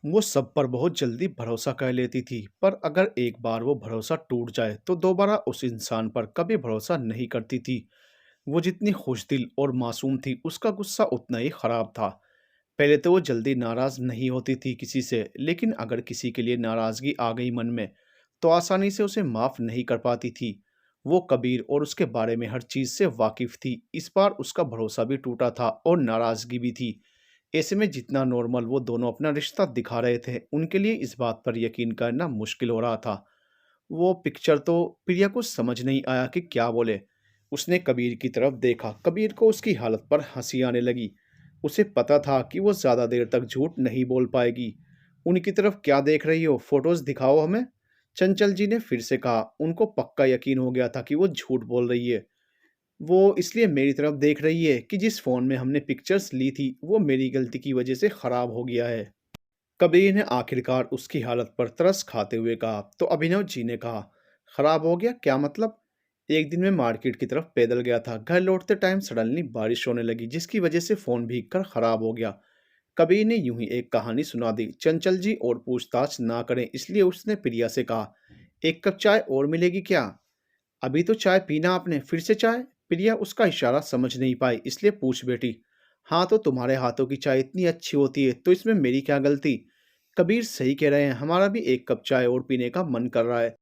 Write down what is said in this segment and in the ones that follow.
वो सब पर बहुत जल्दी भरोसा कर लेती थी, पर अगर एक बार वो भरोसा टूट जाए तो दोबारा उस इंसान पर कभी भरोसा नहीं करती थी। वो जितनी खुशदिल और मासूम थी, उसका गुस्सा उतना ही खराब था। पहले तो वो जल्दी नाराज नहीं होती थी किसी से, लेकिन अगर किसी के लिए नाराजगी आ गई मन में, तो आसानी से उसे माफ नहीं कर पाती थी। वो कबीर और उसके बारे में हर चीज से वाकिफ थी। इस बार उसका भरोसा भी टूटा था और नाराजगी भी थी। ऐसे में जितना नॉर्मल वो दोनों अपना रिश्ता दिखा रहे थे, उनके लिए इस बात पर यकीन करना मुश्किल हो रहा था। वो पिक्चर तो प्रिया को समझ नहीं आया कि क्या बोले। उसने कबीर की तरफ देखा। कबीर को उसकी हालत पर हंसी आने लगी। उसे पता था कि वो ज्यादा देर तक झूठ नहीं बोल पाएगी। उनकी तरफ क्या देख रही हो, फोटोज दिखाओ हमें। चंचल जी ने फिर से कहा। उनको पक्का यकीन हो गया था कि वो झूठ बोल रही है। वो इसलिए मेरी तरफ देख रही है कि जिस फोन में हमने पिक्चर्स ली थी, वो मेरी गलती की वजह से खराब हो गया है। कबीर ने आखिरकार उसकी हालत पर तरस खाते हुए कहा। तो अभिनव जी ने कहा, खराब हो गया क्या मतलब? एक दिन मैं मार्केट की तरफ पैदल गया था। घर लौटते टाइम सडनली बारिश होने लगी, जिसकी वजह से फोन भीग कर खराब हो गया। कबीर ने यूं ही एक कहानी सुना दी। चंचल जी और पूछताछ ना करें, इसलिए उसने प्रिया से कहा, एक कप चाय और मिलेगी क्या? अभी तो चाय पीना आपने, फिर से चाय? प्रिया उसका इशारा समझ नहीं पाई, इसलिए पूछ बैठी। हाँ, तो तुम्हारे हाथों की चाय इतनी अच्छी होती है, तो इसमें मेरी क्या गलती? कबीर सही कह रहे हैं, हमारा भी एक कप चाय और पीने का मन कर रहा है।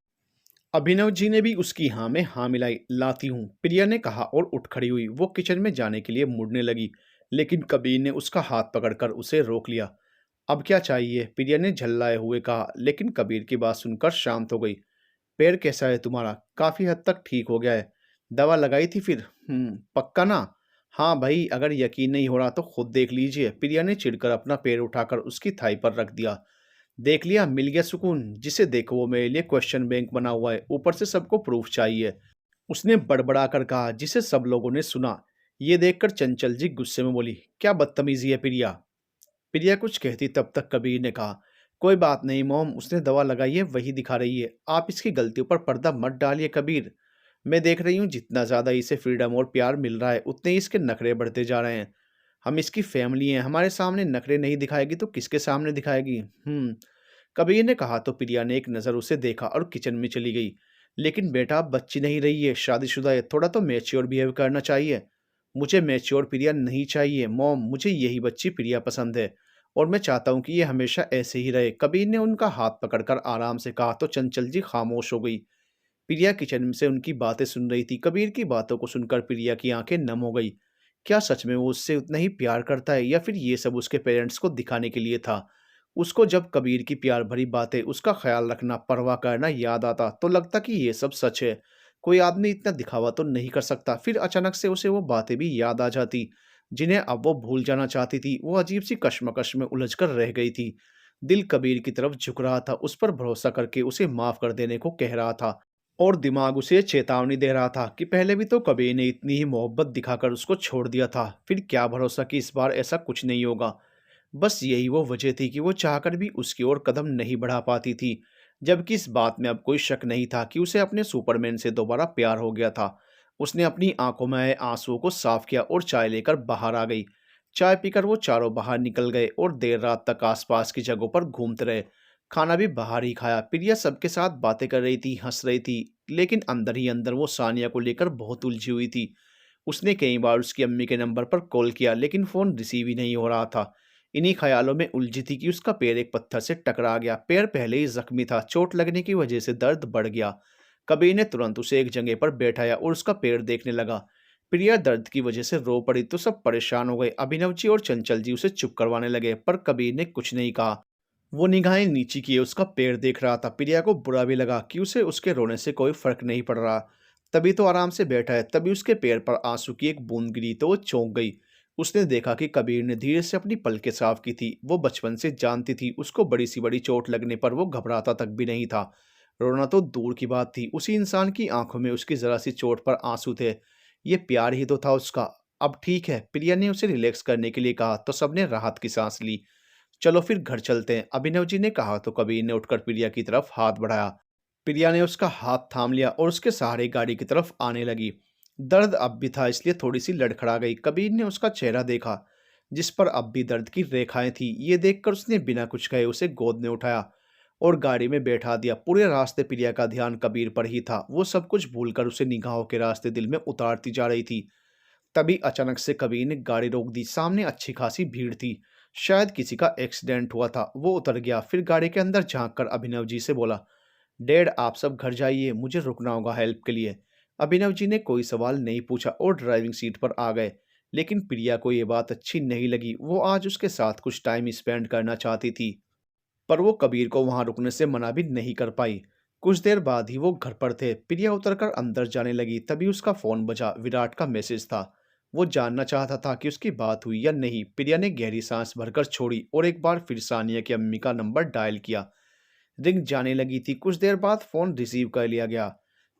अभिनव जी ने भी उसकी हाँ में हाँ मिलाई। लाती हूँ, प्रिया ने कहा और उठ खड़ी हुई। वो किचन में जाने के लिए मुड़ने लगी, लेकिन कबीर ने उसका हाथ पकड़कर उसे रोक लिया। अब क्या चाहिए? प्रिया ने झल्लाए हुए कहा, लेकिन कबीर की बात सुनकर शांत हो गई। पैर कैसा है तुम्हारा? काफी हद तक ठीक हो गया है। दवा लगाई थी फिर? पक्का ना? हाँ भाई, अगर यकीन नहीं हो रहा तो खुद देख लीजिए। प्रिया ने चिढ़कर अपना पैर उठाकर उसकी थाई पर रख दिया। देख लिया, मिल गया सुकून। जिसे देखो वो मेरे लिए क्वेश्चन बैंक बना हुआ है, ऊपर से सबको प्रूफ चाहिए। उसने बड़बड़ा कर कहा, जिसे सब लोगों ने सुना। ये देखकर चंचल जी गुस्से में बोली, क्या बदतमीजी है प्रिया? प्रिया कुछ कहती तब तक कबीर ने कहा, कोई बात नहीं मोम, उसने दवा लगाई है वही दिखा रही है। आप इसकी गलतियों पर पर्दा मत डालिए कबीर। मैं देख रही हूँ जितना ज़्यादा इसे फ्रीडम और प्यार मिल रहा है, उतने ही इसके नखरे बढ़ते जा रहे हैं। हम इसकी फैमिली हैं, हमारे सामने नखरे नहीं दिखाएगी तो किसके सामने दिखाएगी? कबीर ने कहा। तो प्रिया ने एक नज़र उसे देखा और किचन में चली गई। लेकिन बेटा, आप बच्ची नहीं रही है, शादीशुदा है, थोड़ा तो मैच्योर बिहेव करना चाहिए। मुझे मैच्योर प्रिया नहीं चाहिए मॉम, मुझे यही बच्ची प्रिया पसंद है, और मैं चाहता हूँ कि ये हमेशा ऐसे ही रहे। कबीर ने उनका हाथ पकड़कर आराम से कहा। तो चंचल जी खामोश हो गई। प्रिया किचन से उनकी बातें सुन रही थी। कबीर की बातों को सुनकर प्रिया की आंखें नम हो गई। क्या सच में वो उससे उतना ही प्यार करता है, या फिर ये सब उसके पेरेंट्स को दिखाने के लिए था? उसको जब कबीर की प्यार भरी बातें, उसका ख्याल रखना, परवाह करना याद आता, तो लगता कि ये सब सच है। कोई आदमी इतना दिखावा तो नहीं कर सकता। फिर अचानक से उसे वो बातें भी याद आ जाती, जिन्हें अब वो भूल जाना चाहती थी। वो अजीब सी कश्मकश में उलझ कर रह गई थी। दिल कबीर की तरफ झुक रहा था, उस पर भरोसा करके उसे माफ कर देने को कह रहा था, और दिमाग उसे चेतावनी दे रहा था कि पहले भी तो कबीर ने इतनी ही मोहब्बत दिखाकर उसको छोड़ दिया था। फिर क्या भरोसा कि इस बार ऐसा कुछ नहीं होगा। बस यही वो वजह थी कि वो चाहकर भी उसकी ओर कदम नहीं बढ़ा पाती थी। जबकि इस बात में अब कोई शक नहीं था कि उसे अपने सुपरमैन से दोबारा प्यार हो गया था। उसने अपनी आंखों में आए आंसुओं को साफ किया और चाय लेकर बाहर आ गई। चाय पीकर वो चारों बाहर निकल गए और देर रात तक आसपास की जगहों पर घूमते रहे। खाना भी बाहर ही खाया। प्रिया सबके साथ बातें कर रही थी, हंस रही थी, लेकिन अंदर ही अंदर वो सानिया को लेकर बहुत उलझी हुई थी। उसने कई बार उसकी अम्मी के नंबर पर कॉल किया, लेकिन फ़ोन रिसीव ही नहीं हो रहा था। इन्हीं ख्यालों में उलझी थी कि उसका पैर एक पत्थर से टकरा गया। पैर पहले ही जख्मी था, चोट लगने की वजह से दर्द बढ़ गया। कबीर ने तुरंत उसे एक जगह पर बैठाया और उसका पैर देखने लगा। प्रिया दर्द की वजह से रो पड़ी तो सब परेशान हो गए। अभिनव जी और चंचल जी उसे चुप करवाने लगे, पर कबीर ने कुछ नहीं कहा। वो निगाहें नीची किए उसका पैर देख रहा था। प्रिया को बुरा भी लगा कि उसे उसके रोने से कोई फर्क नहीं पड़ रहा। तभी तो आराम से बैठा है। तभी उसके पैर पर आंसू की एक बूंद गिरी तो वो चौंक गई। उसने देखा कि कबीर ने धीरे से अपनी पलकें साफ की थी। वो बचपन से जानती थी उसको बड़ी सी बड़ी चोट लगने पर वो घबराता तक भी नहीं था। रोना तो दूर की बात थी, उसी इंसान की आंखों में उसकी जरा सी चोट पर आंसू थे। ये प्यार ही तो था उसका। अब ठीक है, प्रिया ने उसे रिलैक्स करने के लिए कहा, तो सबने राहत की सांस ली। चलो फिर घर चलते हैं, अभिनव जी ने कहा। तो कबीर ने उठकर प्रिया की तरफ हाथ बढ़ाया। प्रिया ने उसका हाथ थाम लिया और उसके सहारे गाड़ी की तरफ आने लगी। दर्द अब भी था, इसलिए थोड़ी सी लड़खड़ा गई। कबीर ने उसका चेहरा देखा। जिस पर अब भी दर्द की रेखाएं थी। ये देखकर उसने बिना कुछ कहे उसे गोद में उठाया और गाड़ी में बैठा दिया। पूरे रास्ते प्रिया का ध्यान कबीर पर ही था। वो सब कुछ भूलकर उसे निगाहों के रास्ते दिल में उतारती जा रही थी। तभी अचानक से कबीर ने गाड़ी रोक दी। सामने अच्छी खासी भीड़ थी। शायद किसी का एक्सीडेंट हुआ था। वो उतर गया, फिर गाड़ी के अंदर झांक कर अभिनव जी से बोला, डैड आप सब घर जाइए, मुझे रुकना होगा हेल्प के लिए। अभिनव जी ने कोई सवाल नहीं पूछा और ड्राइविंग सीट पर आ गए। लेकिन प्रिया को ये बात अच्छी नहीं लगी। वो आज उसके साथ कुछ टाइम स्पेंड करना चाहती थी, पर वो कबीर को वहां रुकने से मना भी नहीं कर पाई। कुछ देर बाद ही वो घर पर थे। प्रिया उतरकर अंदर जाने लगी, तभी उसका फोन बजा। विराट का मैसेज था। वो जानना चाहता था कि उसकी बात हुई या नहीं। प्रिया ने गहरी सांस भरकर छोड़ी और एक बार फिर सानिया की अम्मी का नंबर डायल किया। रिंग जाने लगी थी। कुछ देर बाद फोन रिसीव कर लिया गया।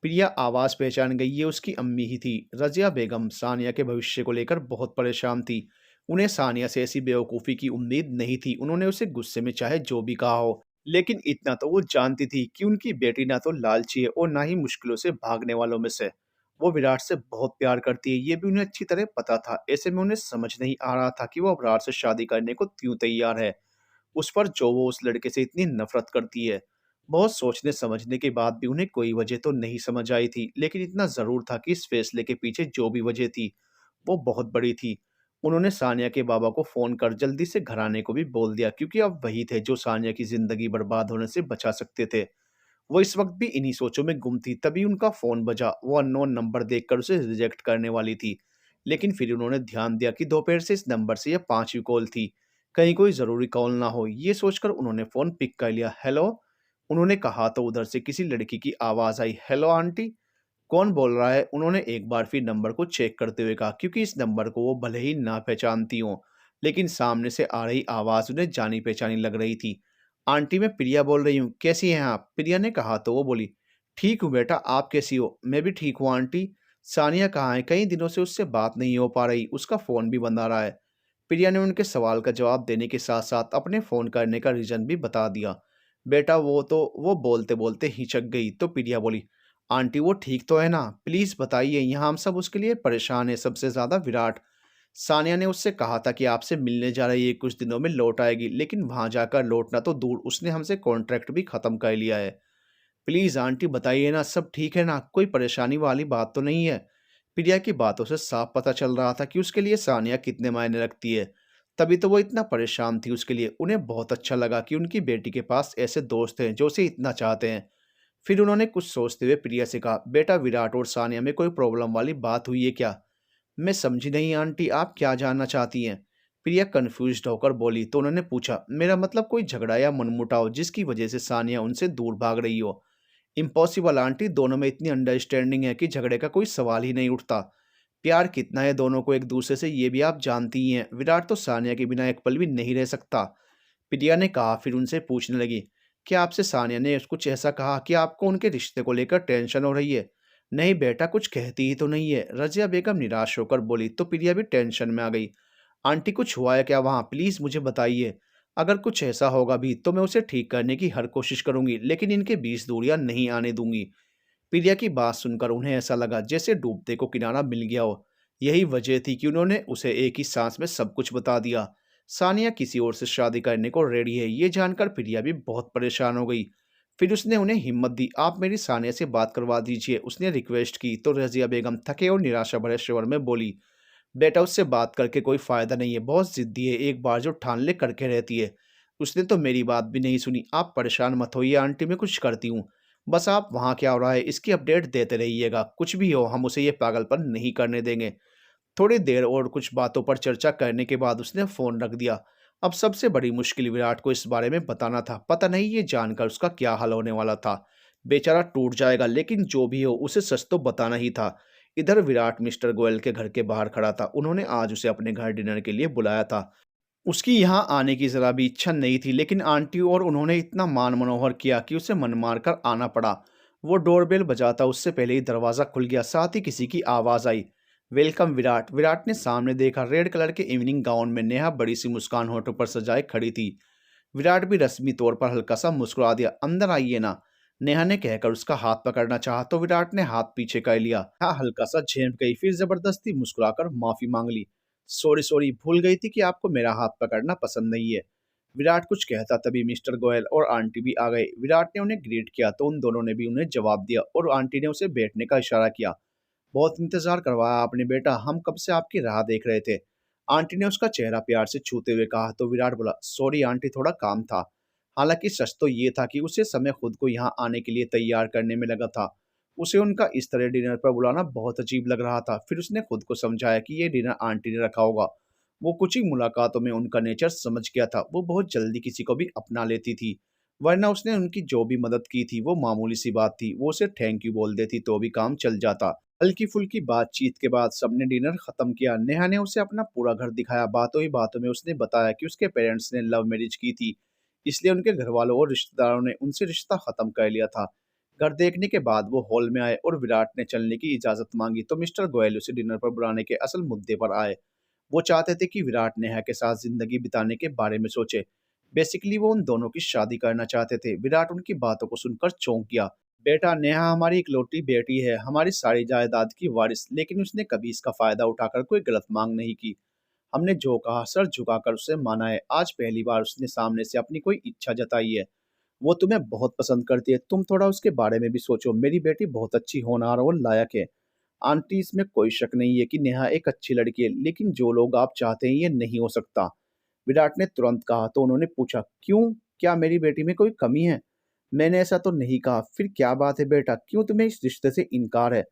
प्रिया आवाज पहचान गई। ये उसकी अम्मी ही थी। रजिया बेगम सानिया के भविष्य को लेकर बहुत परेशान थी। उन्हें सानिया से ऐसी बेवकूफ़ी की उम्मीद नहीं थी। उन्होंने उसे गुस्से में चाहे जो भी कहा हो, लेकिन इतना तो वो जानती थी कि उनकी बेटी ना तो लालची है और ना ही मुश्किलों से भागने वालों में से। वो विराट से बहुत प्यार करती है, ये भी उन्हें अच्छी तरह पता था। ऐसे में उन्हें समझ नहीं आ रहा था कि वो अबरार से शादी करने को क्यों तैयार है, उस पर जो वो उस लड़के से इतनी नफरत करती है। बहुत सोचने समझने के बाद भी उन्हें कोई वजह तो नहीं समझ आई थी, लेकिन इतना ज़रूर था कि इस फैसले के पीछे जो भी वजह थी, वो बहुत बड़ी थी। उन्होंने सानिया के बाबा को फ़ोन कर जल्दी से घर आने को भी बोल दिया, क्योंकि अब वही थे जो सानिया की ज़िंदगी बर्बाद होने से बचा सकते थे। वो इस वक्त भी इन्हीं सोचों में गुम थी। तभी उनका फ़ोन बजा। वो अननोन नंबर देखकर उसे रिजेक्ट करने वाली थी, लेकिन फिर उन्होंने ध्यान दिया कि दोपहर से इस नंबर से यह पांचवी कॉल थी। कहीं कोई ज़रूरी कॉल ना हो, ये सोचकर उन्होंने फ़ोन पिक कर लिया। हेलो, उन्होंने कहा तो उधर से किसी लड़की की आवाज़ आई। हेलो आंटी, कौन बोल रहा है? उन्होंने एक बार फिर नंबर को चेक करते हुए कहा, क्योंकि इस नंबर को वो भले ही ना पहचानती हों, लेकिन सामने से आ रही आवाज़ उन्हें जानी पहचानी लग रही थी। आंटी मैं प्रिया बोल रही हूँ, कैसी हैं आप? प्रिया ने कहा तो वो बोली, ठीक हूँ बेटा, आप कैसी हो? मैं भी ठीक हूँ आंटी। सानिया कहाँ है? कई दिनों से उससे बात नहीं हो पा रही, उसका फ़ोन भी बंद आ रहा है। प्रिया ने उनके सवाल का जवाब देने के साथ साथ अपने फ़ोन करने का रीज़न भी बता दिया। बेटा वो बोलते बोलते हिचक गई। तो प्रिया बोली, आंटी वो ठीक तो है ना? प्लीज़ बताइए, यहाँ हम सब उसके लिए परेशान हैं, सबसे ज़्यादा विराट। सानिया ने उससे कहा था कि आपसे मिलने जा रही है, कुछ दिनों में लौट आएगी, लेकिन वहाँ जाकर लौटना तो दूर, उसने हमसे कॉन्ट्रैक्ट भी ख़त्म कर लिया है। प्लीज़ आंटी बताइए ना, सब ठीक है ना? कोई परेशानी वाली बात तो नहीं है? प्रिया की बातों से साफ पता चल रहा था कि उसके लिए सानिया कितने मायने रखती है। तभी तो वो इतना परेशान थी उसके लिए। उन्हें बहुत अच्छा लगा कि उनकी बेटी के पास ऐसे दोस्त हैं जो उसे इतना चाहते हैं। फिर उन्होंने कुछ सोचते हुए प्रिया से कहा, बेटा विराट और सानिया में कोई प्रॉब्लम वाली बात हुई है क्या? मैं समझी नहीं आंटी, आप क्या जानना चाहती हैं? प्रिया कंफ्यूज्ड होकर बोली। तो उन्होंने पूछा, मेरा मतलब कोई झगड़ा या मनमुटाव जिसकी वजह से सानिया उनसे दूर भाग रही हो? इम्पॉसिबल आंटी, दोनों में इतनी अंडरस्टैंडिंग है कि झगड़े का कोई सवाल ही नहीं उठता। प्यार कितना है दोनों को एक दूसरे से, ये भी आप जानती ही हैं। विराट तो सानिया के बिना एक पल भी नहीं रह सकता। प्रिया ने कहा। फिर उनसे पूछने लगी, क्या आपसे सानिया ने कुछ ऐसा कहा कि आपको उनके रिश्ते को लेकर टेंशन हो रही है? नहीं बेटा, कुछ कहती ही तो नहीं है, रजिया बेगम निराश होकर बोली। तो प्रिया भी टेंशन में आ गई। आंटी कुछ हुआ है क्या वहाँ? प्लीज़ मुझे बताइए। अगर कुछ ऐसा होगा भी तो मैं उसे ठीक करने की हर कोशिश करूंगी, लेकिन इनके बीच दूरियां नहीं आने दूंगी। प्रिया की बात सुनकर उन्हें ऐसा लगा जैसे डूबते को किनारा मिल गया हो। यही वजह थी कि उन्होंने उसे एक ही सांस में सब कुछ बता दिया। सानिया किसी और से शादी करने को रेडी है, ये जानकर प्रिया भी बहुत परेशान हो गई। फिर उसने उन्हें हिम्मत दी। आप मेरी सानिया से बात करवा दीजिए, उसने रिक्वेस्ट की। तो रजिया बेगम थके और निराशा भरे स्वर में बोली, बेटा उससे बात करके कोई फ़ायदा नहीं है, बहुत ज़िद्दी है, एक बार जो ठान ले करके रहती है। उसने तो मेरी बात भी नहीं सुनी। आप परेशान मत होइए आंटी, मैं कुछ करती हूँ। बस आप वहाँ क्या हो रहा है इसकी अपडेट देते रहिएगा। कुछ भी हो हम उसे ये पागलपन नहीं करने देंगे। थोड़ी देर और कुछ बातों पर चर्चा करने के बाद उसने फ़ोन रख दिया। अब सबसे बड़ी मुश्किल विराट को इस बारे में बताना था। पता नहीं ये जानकर उसका क्या हाल होने वाला था। बेचारा टूट जाएगा, लेकिन जो भी हो उसे सच तो बताना ही था। इधर विराट मिस्टर गोयल के घर के बाहर खड़ा था। उन्होंने आज उसे अपने घर डिनर के लिए बुलाया था। उसकी यहाँ आने की ज़रा भी इच्छा नहीं थी, लेकिन आंटी और उन्होंने इतना मान मनोहर किया कि उसे मन मार कर आना पड़ा। वो डोरबेल बजाता उससे पहले ही दरवाज़ा खुल गया। साथ ही किसी की आवाज़ आई, वेलकम विराट। विराट ने सामने देखा। रेड कलर के इवनिंग गाउन में नेहा बड़ी सी मुस्कान होठों पर सजाए खड़ी थी। विराट भी रस्मी तौर पर हल्का सा मुस्कुरा दिया। अंदर आइए ना, नेहा ने कहकर उसका हाथ पकड़ना चाहा तो विराट ने हाथ पीछे कर लिया। हाँ हल्का सा झेप गई, फिर जबरदस्ती मुस्कुराकर माफी मांग ली। सॉरी सॉरी, भूल गई थी कि आपको मेरा हाथ पकड़ना पसंद नहीं है। विराट कुछ कहता तभी मिस्टर गोयल और आंटी भी आ गए। विराट ने उन्हें ग्रीट किया तो उन दोनों ने भी उन्हें जवाब दिया और आंटी ने उसे बैठने का इशारा किया। बहुत इंतजार करवाया आपने बेटा, हम कब से आपकी राह देख रहे थे। आंटी ने उसका चेहरा प्यार से छूते हुए कहा तो विराट बोला, सॉरी आंटी, थोड़ा काम था। हालांकि सच तो ये था कि उसे समय खुद को यहाँ आने के लिए तैयार करने में लगा था। उसे उनका इस तरह डिनर पर बुलाना बहुत अजीब लग रहा था। फिर उसने खुद को समझाया कि ये डिनर आंटी ने रखा होगा। वो कुछ ही मुलाकातों में उनका नेचर समझ गया था। वो बहुत जल्दी किसी को भी अपना लेती थी, वरना उसने उनकी जो भी मदद की थी वो मामूली सी बात थी। वो उसे थैंक यू बोल देती तो भी काम चल जाता। हल्की फुल्की बातचीत के बाद सबने डिनर खत्म किया। नेहा ने उसे अपना पूरा घर दिखाया। बातों ही बातों में उसने बताया कि उसके पेरेंट्स ने लव मैरिज की थी, इसलिए उनके घर वालों और रिश्तेदारों ने उनसे रिश्ता खत्म कर लिया था। घर देखने के बाद वो हॉल में आए और विराट ने चलने की इजाजत मांगी तो मिस्टर गोयल उसे डिनर पर बुलाने के असल मुद्दे पर आए। वो चाहते थे कि विराट नेहा के साथ जिंदगी बिताने के बारे में सोचे। बेसिकली वो उन दोनों की शादी करना चाहते थे। विराट उनकी बातों को सुनकर चौंक गया। बेटा, नेहा हमारी इकलौती बेटी है, हमारी सारी जायदाद की वारिस, लेकिन उसने कभी इसका फायदा उठाकर कोई गलत मांग नहीं की। हमने जो कहा सर झुकाकर उसे माना है। आज पहली बार उसने सामने से अपनी कोई इच्छा जताई है। वो तुम्हें बहुत पसंद करती है, तुम थोड़ा उसके बारे में भी सोचो। मेरी बेटी बहुत अच्छी, होनहार और लायक है। आंटी, इसमें कोई शक नहीं है कि नेहा एक अच्छी लड़की है, लेकिन जो लोग आप चाहते हैं ये नहीं हो सकता। विराट ने तुरंत कहा तो उन्होंने पूछा, क्यों, क्या मेरी बेटी में कोई कमी है। मैंने ऐसा तो नहीं कहा। फिर क्या बात है बेटा, क्यों तुम्हें इस रिश्ते से इनकार है।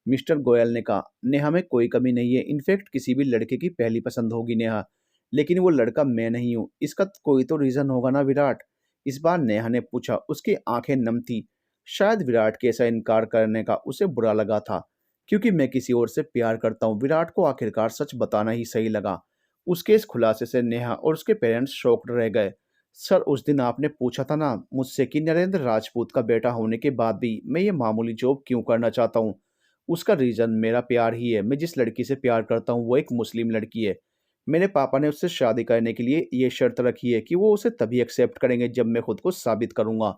मिस्टर गोयल ने कहा, नेहा में कोई कमी नहीं है। इनफैक्ट किसी भी लड़के की पहली पसंद होगी नेहा, लेकिन वो लड़का मैं नहीं हूँ। इसका कोई तो रीजन होगा ना विराट। इस बार नेहा ने पूछा। उसकी आंखें नम थी। शायद विराट के ऐसा इनकार करने का उसे बुरा लगा था, क्योंकि मैं किसी और से प्यार करता हूँ। विराट को आखिरकार सच बताना ही सही लगा। उसके इस खुलासे से नेहा और उसके पेरेंट्स शॉक्ड रह गए। सर, उस दिन आपने पूछा था ना मुझसे कि नरेंद्र राजपूत का बेटा होने के बाद भी मैं ये मामूली जॉब क्यों करना चाहता हूँ। उसका रीजन मेरा प्यार ही है। मैं जिस लड़की से प्यार करता हूँ वो एक मुस्लिम लड़की है। मेरे पापा ने उससे शादी करने के लिए ये शर्त रखी है कि वो उसे तभी एक्सेप्ट करेंगे जब मैं खुद को साबित करूंगा।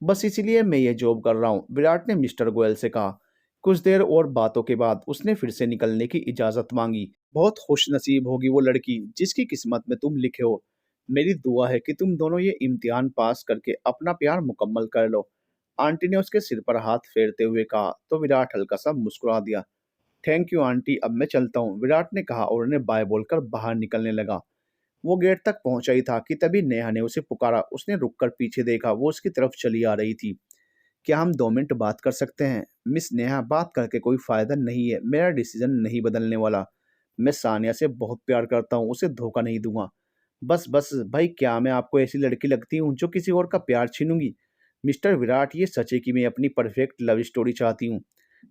बस इसीलिए मैं ये जॉब कर रहा हूँ, विराट ने मिस्टर गोयल से कहा। कुछ देर और बातों के बाद उसने फिर से निकलने की इजाजत मांगी। बहुत खुश नसीब होगी वो लड़की जिसकी किस्मत में तुम लिखे हो। मेरी दुआ है कि तुम दोनों ये इम्तिहान पास करके अपना प्यार मुकम्मल कर लो। आंटी ने उसके सिर पर हाथ फेरते हुए कहा तो विराट हल्का सा मुस्कुरा दिया। थैंक यू आंटी, अब मैं चलता हूँ, विराट ने कहा और उन्हें बाय बोलकर बाहर निकलने लगा। वो गेट तक पहुंचा ही था कि तभी नेहा ने उसे पुकारा। उसने रुककर पीछे देखा। वो उसकी तरफ चली आ रही थी। क्या हम 2 मिनट बात कर सकते हैं। मिस नेहा, बात करके कोई फायदा नहीं है। मेरा डिसीजन नहीं बदलने वाला। मैं सानिया से बहुत प्यार करता हूँ, उसे धोखा नहीं दूंगा। बस बस भाई, क्या मैं आपको ऐसी लड़की लगती हूँ जो किसी और का प्यार छीनूंगी। मिस्टर विराट, ये सच है कि मैं अपनी परफेक्ट लव स्टोरी चाहती हूँ,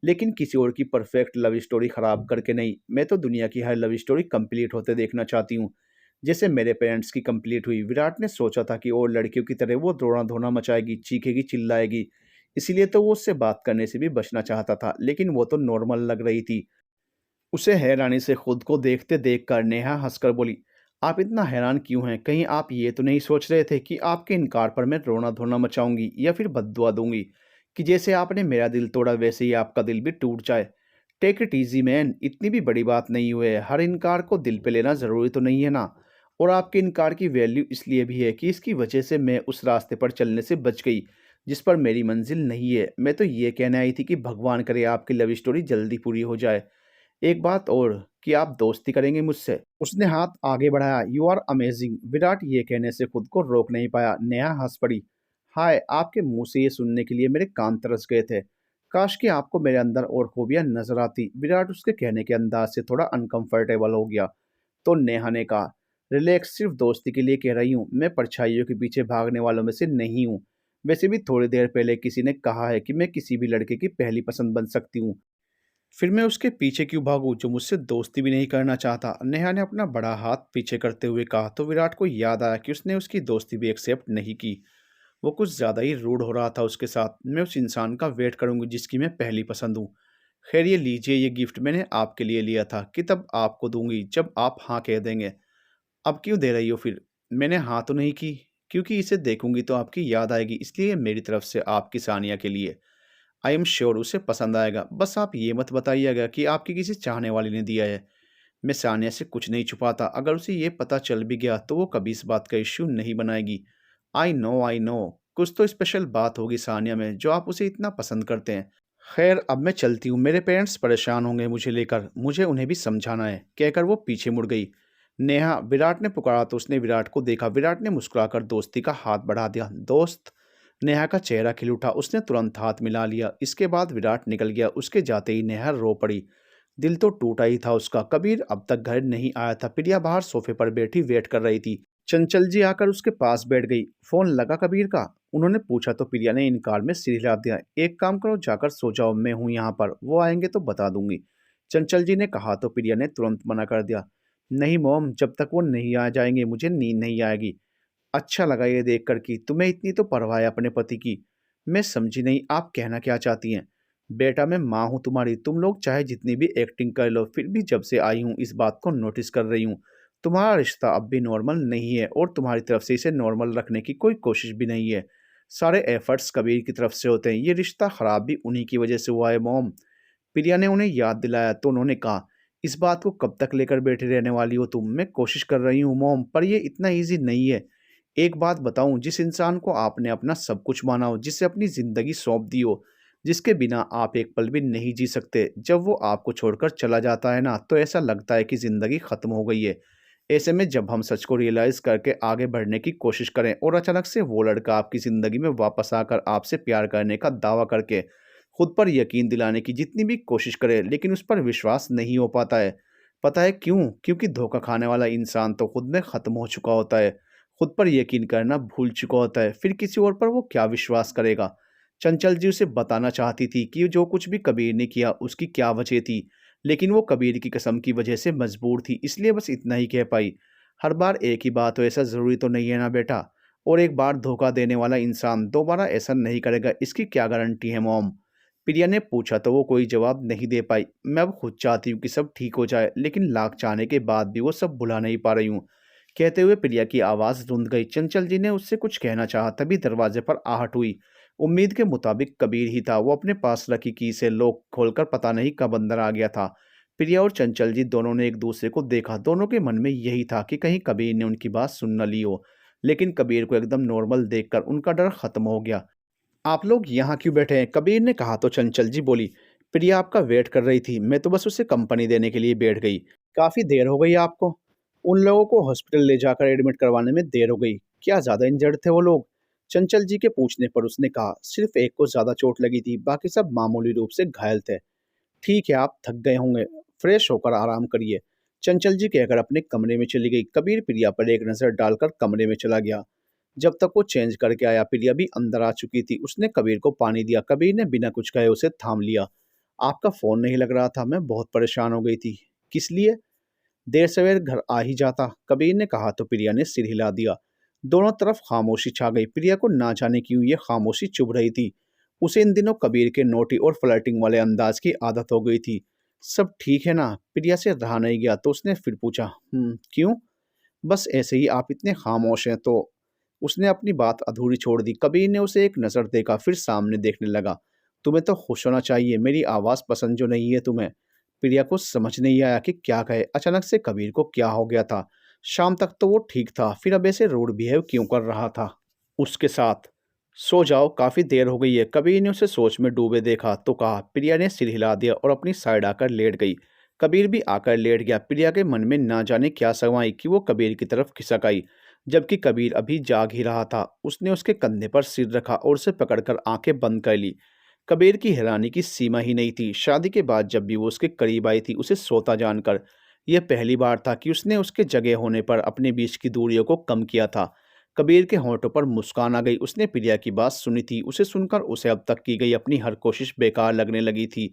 लेकिन किसी और की परफेक्ट लव स्टोरी खराब करके नहीं। मैं तो दुनिया की हर लव स्टोरी कंप्लीट होते देखना चाहती हूँ, जैसे मेरे पेरेंट्स की कंप्लीट हुई। विराट ने सोचा था कि और लड़कियों की तरह वो रोना धोना मचाएगी, चीखेगी, चिल्लाएगी। इसीलिए तो वो उससे बात करने से भी बचना चाहता था, लेकिन वो तो नॉर्मल लग रही थी। उसे हैरानी से खुद को देखते देख कर नेहा हंसकर बोली, आप इतना हैरान क्यों हैं। कहीं आप ये तो नहीं सोच रहे थे कि आपके इनकार पर मैं रोना धोना मचाऊंगी या फिर बद्दुआ दूंगी कि जैसे आपने मेरा दिल तोड़ा वैसे ही आपका दिल भी टूट जाए। टेक इट इजी मैन, इतनी भी बड़ी बात नहीं हुई है। हर इनकार को दिल पे लेना ज़रूरी तो नहीं है ना। और आपके इनकार की वैल्यू इसलिए भी है कि इसकी वजह से मैं उस रास्ते पर चलने से बच गई जिस पर मेरी मंजिल नहीं है। मैं तो ये कहने आई थी कि भगवान करे आपकी लव स्टोरी जल्दी पूरी हो जाए। एक बात और, कि आप दोस्ती करेंगे मुझसे। उसने हाथ आगे बढ़ाया। You are amazing. विराट ये कहने से खुद को रोक नहीं पाया। नेहा हंस पड़ी। हाय, आपके मुंह से ये सुनने के लिए मेरे कान तरस गए थे। काश कि आपको मेरे अंदर और खूबियां नजर आती। विराट उसके कहने के अंदाज से थोड़ा अनकंफर्टेबल हो गया तो नेहा ने कहा, रिलैक्स, सिर्फ दोस्ती के लिए कह रही हूँ। मैं परछाइयों के पीछे भागने वालों में से नहीं हूँ। वैसे भी थोड़ी देर पहले किसी ने कहा है कि मैं किसी भी लड़के की पहली पसंद बन सकती हूँ। फिर मैं उसके पीछे क्यों भागूं जो मुझसे दोस्ती भी नहीं करना चाहता। नेहा ने अपना बड़ा हाथ पीछे करते हुए कहा तो विराट को याद आया कि उसने उसकी दोस्ती भी एक्सेप्ट नहीं की। वो कुछ ज़्यादा ही रूड हो रहा था उसके साथ। मैं उस इंसान का वेट करूंगी जिसकी मैं पहली पसंद हूँ। खैर, ये लीजिए, ये गिफ्ट मैंने आपके लिए लिया था कि तब आपको दूंगी जब आप हाँ कह देंगे। अब क्यों दे रही हो फिर। मैंने हाँ तो नहीं की, क्योंकि इसे देखूंगी तो आपकी याद आएगी, इसलिए ये मेरी तरफ से आपकी सानिया के लिए। आई एम श्योर उसे पसंद आएगा। बस आप ये मत बताइएगा कि आपकी किसी चाहने वाली ने दिया है। मैं सानिया से कुछ नहीं छुपाता। अगर उसे ये पता चल भी गया तो वो कभी इस बात का इश्यू नहीं बनाएगी। आई नो, कुछ तो स्पेशल बात होगी सानिया में जो आप उसे इतना पसंद करते हैं। खैर अब मैं चलती हूँ, मेरे पेरेंट्स परेशान होंगे मुझे लेकर, मुझे उन्हें भी समझाना है, कहकर वो पीछे मुड़ गई। नेहा, विराट ने पुकारा तो उसने विराट को देखा। विराट ने मुस्कुराकर दोस्ती का हाथ बढ़ा दिया। दोस्त। नेहा का चेहरा खिल उठा, उसने तुरंत हाथ मिला लिया। इसके बाद विराट निकल गया। उसके जाते ही नेहा रो पड़ी। दिल तो टूटा ही था उसका। कबीर अब तक घर नहीं आया था। प्रिया बाहर सोफे पर बैठी वेट कर रही थी। चंचल जी आकर उसके पास बैठ गई। फोन लगा कबीर का? उन्होंने पूछा तो प्रिया ने इनकार में सिर हिला दिया। एक काम करो, जाकर सो जाओ, मैं हूं यहाँ पर, वो आएंगे तो बता दूंगी। चंचल जी ने कहा तो प्रिया ने तुरंत मना कर दिया। नहीं मोम, जब तक वो नहीं आ जाएंगे मुझे नींद नहीं आएगी। अच्छा लगा ये देख कर कि तुम्हें इतनी तो परवाह है अपने पति की। मैं समझी नहीं, आप कहना क्या चाहती हैं? बेटा मैं माँ हूँ तुम्हारी, तुम लोग चाहे जितनी भी एक्टिंग कर लो, फिर भी जब से आई हूँ इस बात को नोटिस कर रही हूँ। तुम्हारा रिश्ता अब भी नॉर्मल नहीं है और तुम्हारी तरफ से इसे नॉर्मल रखने की कोई कोशिश भी नहीं है। सारे एफर्ट्स कबीर की तरफ से होते हैं। ये रिश्ता खराब भी उन्हीं की वजह से हुआ है मोम। प्रिया ने उन्हें याद दिलाया तो उन्होंने कहा, इस बात को कब तक लेकर बैठी रहने वाली हो तुम? मैं कोशिश कर रही हूँ मोम, पर यह इतना ईजी नहीं है। एक बात बताऊं, जिस इंसान को आपने अपना सब कुछ माना हो, जिसे अपनी जिंदगी सौंप दी हो, जिसके बिना आप एक पल भी नहीं जी सकते, जब वो आपको छोड़कर चला जाता है ना, तो ऐसा लगता है कि जिंदगी खत्म हो गई है। ऐसे में जब हम सच को रियलाइज करके आगे बढ़ने की कोशिश करें और अचानक से वो लड़का आपकी जिंदगी में वापस आकर आपसे प्यार करने का दावा करके खुद पर यकीन दिलाने की जितनी भी कोशिश करे, लेकिन उस पर विश्वास नहीं हो पाता है। पता है क्यों? क्योंकि धोखा खाने वाला इंसान तो खुद में खत्म हो चुका होता है, खुद पर यकीन करना भूल चुका होता है, फिर किसी और पर वो क्या विश्वास करेगा। चंचल जी उसे बताना चाहती थी कि जो कुछ भी कबीर ने किया उसकी क्या वजह थी, लेकिन वो कबीर की कसम की वजह से मजबूर थी, इसलिए बस इतना ही कह पाई। हर बार एक ही बात हो ऐसा ज़रूरी तो नहीं है ना बेटा। और एक बार धोखा देने वाला इंसान दोबारा ऐसा नहीं करेगा, इसकी क्या गारंटी है मॉम? प्रिया ने पूछा तो वो कोई जवाब नहीं दे पाई। मैं अब खुद चाहती हूँ कि सब ठीक हो जाए, लेकिन लाख चाहने के बाद भी वो सब भुला नहीं पा रही हूँ। कहते हुए प्रिया की आवाज़ रुंध गई। चंचल जी ने उससे कुछ कहना चाहा, तभी दरवाजे पर आहट हुई। उम्मीद के मुताबिक कबीर ही था। वो अपने पास रखी की से लॉक खोलकर पता नहीं कब अंदर आ गया था। प्रिया और चंचल जी दोनों ने एक दूसरे को देखा। दोनों के मन में यही था कि कहीं कबीर ने उनकी बात सुन न ली हो, लेकिन कबीर को एकदम नॉर्मल देखकर उनका डर खत्म हो गया। आप लोग यहाँ क्यों बैठे हैं? कबीर ने कहा तो चंचल जी बोली, प्रिया आपका वेट कर रही थी, मैं तो बस उसे कंपनी देने के लिए बैठ गई। काफ़ी देर हो गई आपको? उन लोगों को हॉस्पिटल ले जाकर एडमिट करवाने में देर हो गई। क्या ज़्यादा इंजर्ड थे वो लोग? चंचल जी के पूछने पर उसने कहा, सिर्फ एक को ज़्यादा चोट लगी थी, बाकी सब मामूली रूप से घायल थे। ठीक है, आप थक गए होंगे, फ्रेश होकर आराम करिए। चंचल जी कहकर अपने कमरे में चली गई। कबीर प्रिया पर एक नज़र डालकर कमरे में चला गया। जब तक वो चेंज करके आया प्रिया भी अंदर आ चुकी थी। उसने कबीर को पानी दिया। कबीर ने बिना कुछ कहे उसे थाम लिया। आपका फ़ोन नहीं लग रहा था, मैं बहुत परेशान हो गई थी। किस लिए? देर सवेर घर आ ही जाता, कबीर ने कहा तो प्रिया ने सिर हिला दिया। दोनों तरफ खामोशी छा गई। प्रिया को ना जाने क्यों ये खामोशी चुभ रही थी। उसे इन दिनों कबीर के नोटी और फ्लर्टिंग वाले अंदाज की आदत हो गई थी। सब ठीक है ना? प्रिया से रहा नहीं गया तो उसने फिर पूछा, क्यों? बस ऐसे ही, आप इतने खामोश हैं तो। उसने अपनी बात अधूरी छोड़ दी। कबीर ने उसे एक नज़र देखा, फिर सामने देखने लगा। तुम्हें तो खुश होना चाहिए, मेरी आवाज़ पसंद जो नहीं है तुम्हें। प्रिया को समझ नहीं आया कि क्या कहे। अचानक से कबीर को क्या हो गया था? शाम तक तो वो ठीक था, फिर अब ऐसे रूड बिहेव क्यों कर रहा था उसके साथ? सो जाओ, काफ़ी देर हो गई है। कबीर ने उसे सोच में डूबे देखा तो कहा। प्रिया ने सिर हिला दिया और अपनी साइड आकर लेट गई। कबीर भी आकर लेट गया। प्रिया के मन में ना जाने क्या सवाई कि वो कबीर की तरफ खिसक आई, जबकि कबीर अभी जाग ही रहा था। उसने उसके कंधे पर सिर रखा और उसे पकड़कर आंखें बंद कर ली। कबीर की हैरानी की सीमा ही नहीं थी। शादी के बाद जब भी वो उसके करीब आई थी उसे सोता जानकर, यह पहली बार था कि उसने उसके जगह होने पर अपने बीच की दूरियों को कम किया था। कबीर के होंठों पर मुस्कान आ गई। उसने प्रिया की बात सुनी थी। उसे सुनकर उसे अब तक की गई अपनी हर कोशिश बेकार लगने लगी थी।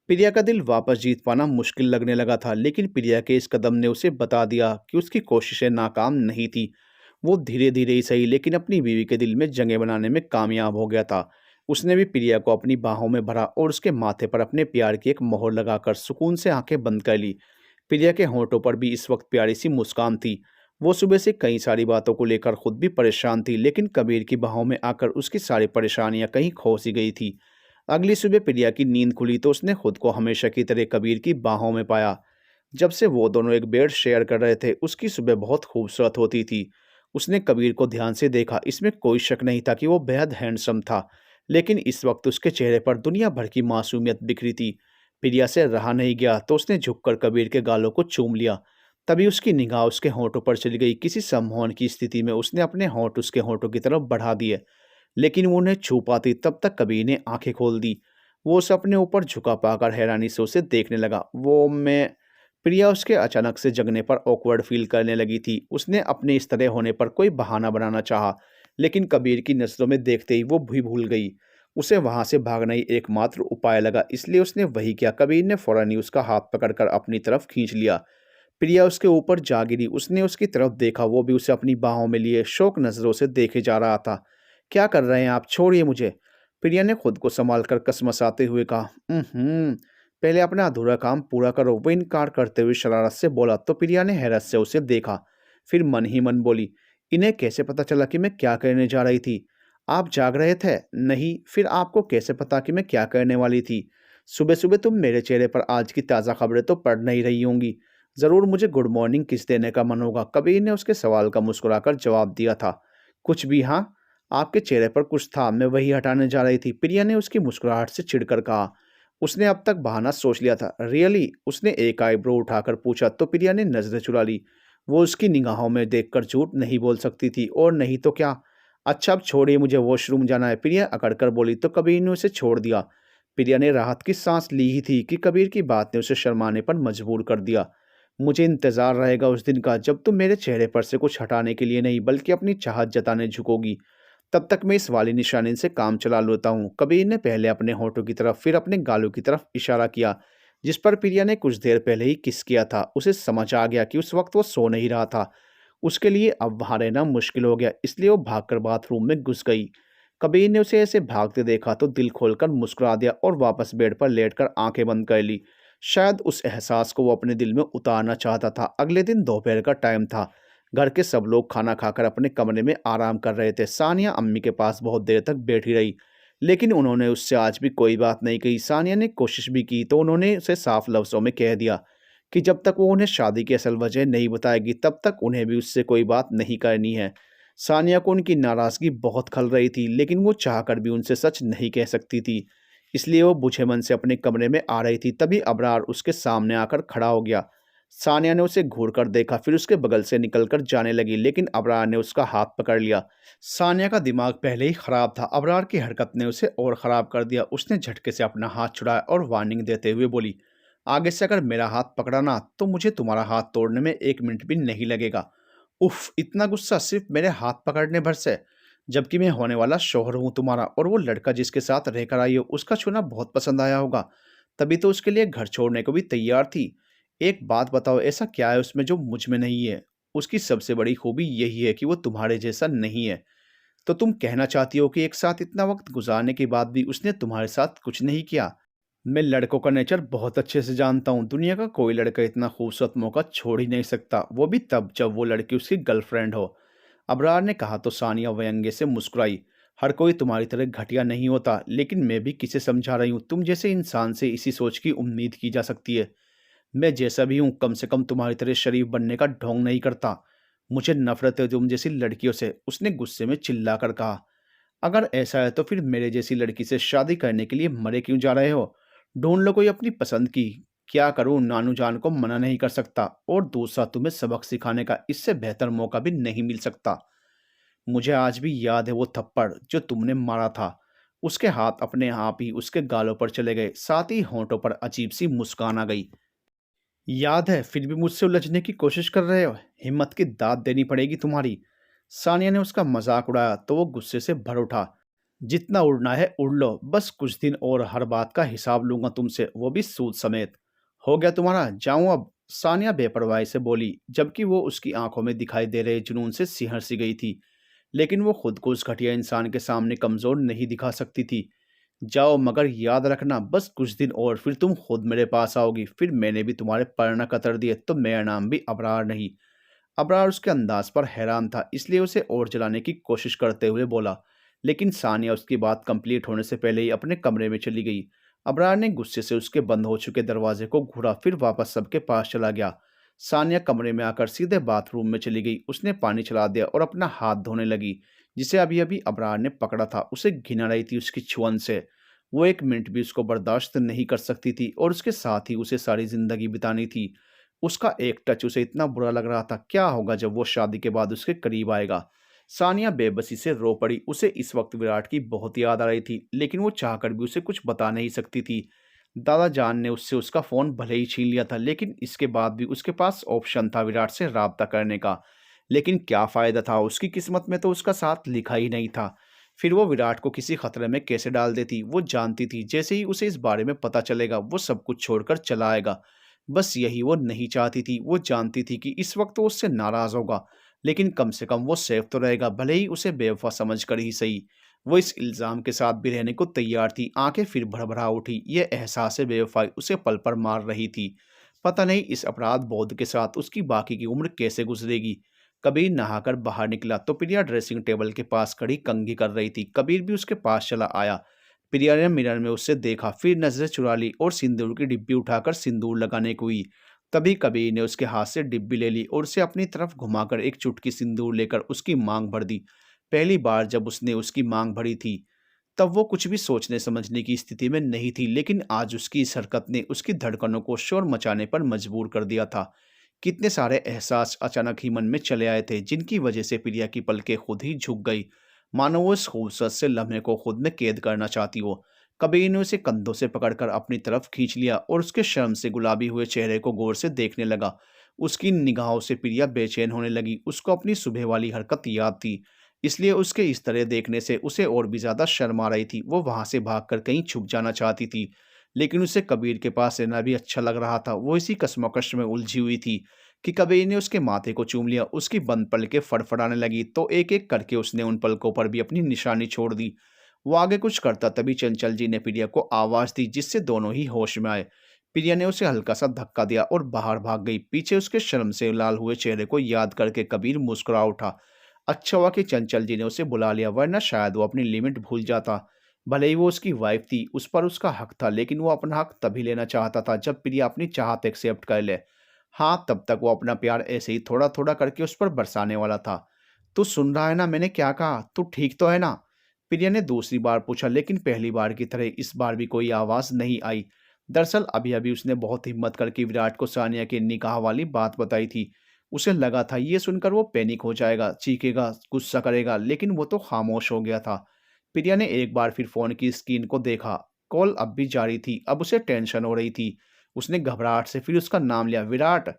प्रिया का दिल वापस जीत पाना मुश्किल लगने लगा था, लेकिन प्रिया के इस कदम ने उसे बता दिया कि उसकी कोशिशें नाकाम नहीं थी। वो धीरे धीरे ही सही, लेकिन अपनी बीवी के दिल में जगह बनाने में कामयाब हो गया था। उसने भी प्रिया को अपनी बाहों में भरा और उसके माथे पर अपने प्यार की एक मोहर लगाकर सुकून से आंखें बंद कर ली। प्रिया के होंठों पर भी इस वक्त प्यारी सी मुस्कान थी। वो सुबह से कई सारी बातों को लेकर खुद भी परेशान थी, लेकिन कबीर की बाहों में आकर उसकी सारी परेशानियां कहीं खो सी गई थी। अगली सुबह प्रिया की नींद खुली तो उसने खुद को हमेशा की तरह कबीर की बाहों में पाया। जब से वो दोनों एक बेड शेयर कर रहे थे, उसकी सुबह बहुत खूबसूरत होती थी। उसने कबीर को ध्यान से देखा, इसमें कोई शक नहीं था कि वो बेहद हैंडसम था, लेकिन इस वक्त उसके चेहरे पर दुनिया भर की मासूमियत बिखरी थी। प्रिया से रहा नहीं गया तो उसने झुककर कबीर के गालों को चूम लिया। तभी उसकी निगाह उसके होंठों पर चली गई। किसी सम्मोहन की स्थिति में उसने अपने होंठ उसके होंठों की तरफ बढ़ा दिए, लेकिन वो उन्हें छू पाती तब तक कबीर ने आंखें खोल दी। वो उसे अपने ऊपर झुका पाकर हैरानी से उसे देखने लगा। वो मैं प्रिया उसके अचानक से जगने पर ऑकवर्ड फील करने लगी थी। उसने अपने इस तरह होने पर कोई बहाना बनाना चाहा, लेकिन कबीर की नज़रों में देखते ही वो भी भूल गई। उसे वहां से भागना ही एकमात्र उपाय लगा, इसलिए उसने वही किया। कबीर ने फौरन ही उसका हाथ पकड़कर अपनी तरफ खींच लिया। प्रिया उसके ऊपर जा गिरी। उसने उसकी तरफ देखा, वो भी उसे अपनी बाहों में लिए शोक नज़रों से देखे जा रहा था। क्या कर रहे हैं आप? छोड़िए मुझे। प्रिया ने खुद को संभाल कर कसमसाते हुए कहा। पहले अपना अधूरा काम पूरा करो, वो इनकार करते हुए शरारत से बोला। तो प्रिया ने हैरत से उसे देखा, फिर मन ही मन बोली, इन्हें कैसे पता चला कि मैं क्या करने जा रही थी? आप जाग रहे थे? नहीं, फिर आपको कैसे पता कि मैं क्या करने वाली थी? सुबह सुबह तुम मेरे चेहरे पर आज की ताज़ा खबरें तो पढ़ नहीं रही होंगी। ज़रूर मुझे गुड मॉर्निंग किस देने का मन होगा। कबीर ने उसके सवाल का मुस्कुराकर जवाब दिया था। कुछ भी? हाँ, आपके चेहरे पर कुछ था, मैं वही हटाने जा रही थी। प्रिया ने उसकी मुस्कुराहट से चिढ़कर कहा। उसने अब तक बहाना सोच लिया था। रियली? उसने एक आईब्रो उठाकर पूछा। तो प्रिया ने नजरें चुरा ली। वो उसकी निगाहों में देखकर झूठ नहीं बोल सकती थी, और नहीं तो क्या। अच्छा अब छोड़िए, मुझे वॉशरूम जाना है, प्रिया अकड़कर बोली। तो कबीर ने उसे छोड़ दिया। प्रिया ने राहत की सांस ली ही थी कि कबीर की बात ने उसे शर्माने पर मजबूर कर दिया। मुझे इंतजार रहेगा उस दिन का जब तुम मेरे चेहरे पर से कुछ हटाने के लिए नहीं बल्कि अपनी चाहत जताने झुकोगी। तब तक मैं इस वाली निशानी से काम चला लेता हूँ। कबीर ने पहले अपने होठों की तरफ फिर अपने गालों की तरफ इशारा किया, जिस पर प्रिया ने कुछ देर पहले ही किस किया था। उसे समझ आ गया कि उस वक्त वो सो नहीं रहा था। उसके लिए अब वहां रहना मुश्किल हो गया, इसलिए वो भागकर बाथरूम में घुस गई। कबीर ने उसे ऐसे भागते देखा तो दिल खोलकर मुस्कुरा दिया और वापस बेड पर लेटकर आंखें बंद कर ली। शायद उस एहसास को वो अपने दिल में उतारना चाहता था। अगले दिन दोपहर का टाइम था। घर के सब लोग खाना खाकर अपने कमरे में आराम कर रहे थे। सानिया अम्मी के पास बहुत देर तक बैठी रही, लेकिन उन्होंने उससे आज भी कोई बात नहीं कही। सानिया ने कोशिश भी की तो उन्होंने उसे साफ लफ्ज़ों में कह दिया कि जब तक वो उन्हें शादी की असल वजह नहीं बताएगी तब तक उन्हें भी उससे कोई बात नहीं करनी है। सानिया को उनकी नाराज़गी बहुत खल रही थी, लेकिन वो चाहकर भी उनसे सच नहीं कह सकती थी। इसलिए वो बुझे मन से अपने कमरे में आ रही थी, तभी अबरार उसके सामने आकर खड़ा हो गया। सानिया ने उसे घूर कर देखा, फिर उसके बगल से निकलकर जाने लगी, लेकिन अबरार ने उसका हाथ पकड़ लिया। सानिया का दिमाग पहले ही खराब था, अबरार की हरकत ने उसे और खराब कर दिया। उसने झटके से अपना हाथ छुड़ाया और वार्निंग देते हुए बोली, आगे से अगर मेरा हाथ पकड़ा ना तो मुझे तुम्हारा हाथ तोड़ने में 1 मिनट भी नहीं लगेगा। उफ, इतना गुस्सा सिर्फ मेरे हाथ पकड़ने भर से, जबकि मैं होने वाला शौहर हूँ तुम्हारा, और वो लड़का जिसके साथ रहकर आई हो उसका छूना बहुत पसंद आया होगा, तभी तो उसके लिए घर छोड़ने को भी तैयार थी। एक बात बताओ, ऐसा क्या है उसमें जो मुझ में नहीं है? उसकी सबसे बड़ी खूबी यही है कि वो तुम्हारे जैसा नहीं है। तो तुम कहना चाहती हो कि एक साथ इतना वक्त गुजारने के बाद भी उसने तुम्हारे साथ कुछ नहीं किया? मैं लड़कों का नेचर बहुत अच्छे से जानता हूँ। दुनिया का कोई लड़का इतना खूबसूरत मौका छोड़ ही नहीं सकता, वो भी तब जब वो लड़की उसकी गर्लफ्रेंड हो। अबरार ने कहा तो सानिया व्यंग्य से मुस्कुराई। हर कोई तुम्हारी तरह घटिया नहीं होता, लेकिन मैं भी किसे समझा रही हूँ? तुम जैसे इंसान से इसी सोच की उम्मीद की जा सकती है। मैं जैसा भी हूँ कम से कम तुम्हारी तरह शरीफ बनने का ढोंग नहीं करता। मुझे नफरत है तुम जैसी लड़कियों से, उसने गुस्से में चिल्लाकर कहा। अगर ऐसा है तो फिर मेरे जैसी लड़की से शादी करने के लिए मरे क्यों जा रहे हो? ढूंढ लो कोई अपनी पसंद की। क्या करूं, नानू जान को मना नहीं कर सकता, और दूसरा तुम्हें सबक सिखाने का इससे बेहतर मौका भी नहीं मिल सकता। मुझे आज भी याद है वो थप्पड़ जो तुमने मारा था। उसके हाथ अपने आप ही उसके गालों पर चले गए, साथ ही होंठों पर अजीब सी मुस्कान आ गई। याद है? फिर भी मुझसे उलझने की कोशिश कर रहे हो? हिम्मत की दाद देनी पड़ेगी तुम्हारी। सानिया ने उसका मजाक उड़ाया तो वो गुस्से से भर उठा। जितना उड़ना है उड़ लो, बस कुछ दिन और हर बात का हिसाब लूंगा तुमसे, वो भी सूद समेत। हो गया तुम्हारा, जाऊं अब? सानिया बेपरवाही से बोली, जबकि वो उसकी आंखों में दिखाई दे रहे जुनून से सिहर सी गई थी। लेकिन वो खुद को उस घटिया इंसान के सामने कमजोर नहीं दिखा सकती थी। जाओ, मगर याद रखना बस कुछ दिन और फिर तुम खुद मेरे पास आओगी। फिर मैंने भी तुम्हारे पर न कतर दिए तो मेरा नाम भी अबरार नहीं। अबरार उसके अंदाज पर हैरान था, इसलिए उसे और जलाने की कोशिश करते हुए बोला, लेकिन सानिया उसकी बात कंप्लीट होने से पहले ही अपने कमरे में चली गई। अबरार ने गुस्से से उसके बंद हो चुके दरवाजे को घूरा, फिर वापस सबके पास चला गया। सानिया कमरे में आकर सीधे बाथरूम में चली गई। उसने पानी चला दिया और अपना हाथ धोने लगी, जिसे अभी अभी अबरार ने पकड़ा था। उसे घिन आ रही थी उसकी छुअन से। वो एक मिनट भी उसको बर्दाश्त नहीं कर सकती थी और उसके साथ ही उसे सारी जिंदगी बितानी थी। उसका एक टच उसे इतना बुरा लग रहा था। क्या होगा जब वो शादी के बाद उसके करीब आएगा? सानिया बेबसी से रो पड़ी। उसे इस वक्त विराट की बहुत याद आ रही थी, लेकिन वो चाहकर भी उसे कुछ बता नहीं सकती थी। दादा जान ने उससे उसका फ़ोन भले ही छीन लिया था, लेकिन इसके बाद भी उसके पास ऑप्शन था विराट से राब्ता करने का। लेकिन क्या फ़ायदा था? उसकी किस्मत में तो उसका साथ लिखा ही नहीं था। फिर वो विराट को किसी खतरे में कैसे डाल देती? वो जानती थी जैसे ही उसे इस बारे में पता चलेगा, वो सब कुछ छोड़कर चला आएगा। बस यही वो नहीं चाहती थी। वो जानती थी कि इस वक्त वो उससे नाराज़ होगा, लेकिन कम से कम वो सेफ तो रहेगा, भले ही उसे बेवफा समझ कर ही सही। वो इस इल्ज़ाम के साथ भी रहने को तैयार थी। आंखें फिर भरभरा उठी। ये एहसास बेवफाई उसे पल पर मार रही थी। पता नहीं इस अपराध बोध के साथ उसकी बाकी की उम्र कैसे गुजरेगी। कबीर नहाकर बाहर निकला तो प्रिया ड्रेसिंग टेबल के पास खड़ी कंघी कर रही थी। कबीर भी उसके पास चला आया। प्रिया ने मिरर में उससे देखा, फिर नजरें चुरा ली और सिंदूर की डिब्बी उठाकर सिंदूर लगाने को हुई। तभी कबीर ने उसके हाथ से डिब्बी ले ली और उसे अपनी तरफ घुमाकर एक चुटकी सिंदूर लेकर उसकी मांग भर दी। पहली बार जब उसने उसकी मांग भरी थी, तब वो कुछ भी सोचने समझने की स्थिति में नहीं थी, लेकिन आज उसकी इस हरकत ने उसकी धड़कनों को शोर मचाने पर मजबूर कर दिया था। कितने सारे एहसास अचानक ही मन में चले आए थे, जिनकी वजह से प्रिया की पलकें खुद ही झुक गई, मानो वो इस खूबसूरत से लम्हे को खुद में कैद करना चाहती हो। कबीर ने उसे कंधों से पकड़कर अपनी तरफ खींच लिया और उसके शर्म से गुलाबी हुए चेहरे को गौर से देखने लगा। उसकी निगाहों से प्रिया बेचैन होने लगी। उसको अपनी सुबह वाली हरकत याद थी, इसलिए उसके इस तरह देखने से उसे और भी ज्यादा शर्म आ रही थी। वो वहां से भागकर कहीं छुप जाना चाहती थी, लेकिन उसे कबीर के पास रहना भी अच्छा लग रहा था। वो इसी कश्मकश में उलझी हुई थी कि कबीर ने उसके माथे को चूम लिया। उसकी बंद पलकें फड़फड़ाने लगी तो एक एक करके उसने उन पलकों पर भी अपनी निशानी छोड़ दी। वो आगे कुछ करता तभी चंचल जी ने प्रिया को आवाज दी, जिससे दोनों ही होश में आए। प्रिया ने उसे हल्का सा धक्का दिया और बाहर भाग गई। पीछे उसके शर्म से लाल हुए चेहरे को याद करके कबीर मुस्कुरा उठा। अच्छा हुआ कि चंचल जी ने उसे बुला लिया, वरना शायद वो अपनी लिमिट भूल जाता। भले ही वो उसकी वाइफ थी, उस पर उसका हक था, लेकिन वो अपना हक तभी लेना चाहता था जब प्रिया अपनी चाहत एक्सेप्ट कर ले। हाँ, तब तक वो अपना प्यार ऐसे ही थोड़ा थोड़ा करके उस पर बरसाने वाला था। तू सुन रहा है ना मैंने क्या कहा? तू ठीक तो है ना? प्रिया ने दूसरी बार पूछा, लेकिन पहली बार की तरह इस बार भी कोई आवाज नहीं आई। दरअसल अभी अभी उसने बहुत हिम्मत करके विराट को सानिया के निकाह वाली बात बताई थी। उसे लगा था ये सुनकर वो पैनिक हो जाएगा, चीखेगा, गुस्सा करेगा, लेकिन वो तो खामोश हो गया था। प्रिया ने एक बार फिर फोन की स्क्रीन को देखा। कॉल अब भी जारी थी। अब उसे टेंशन हो रही थी। उसने घबराहट से फिर उसका नाम लिया, विराट।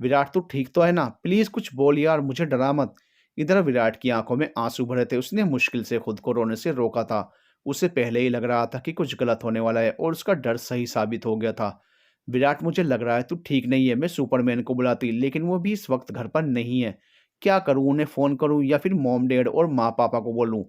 विराट तू ठीक तो है ना? प्लीज कुछ बोल यार, मुझे डरा मत। इधर विराट की आंखों में आंसू भरे थे। उसने मुश्किल से खुद को रोने से रोका था। उसे पहले ही लग रहा था कि कुछ गलत होने वाला है और उसका डर सही साबित हो गया था। विराट मुझे लग रहा है तू ठीक नहीं है। मैं सुपरमैन को बुलाती, लेकिन वो भी इस वक्त घर पर नहीं है। क्या करूं? उन्हें फोन करूं या फिर मॉम डैड और माँ पापा को बोलूं?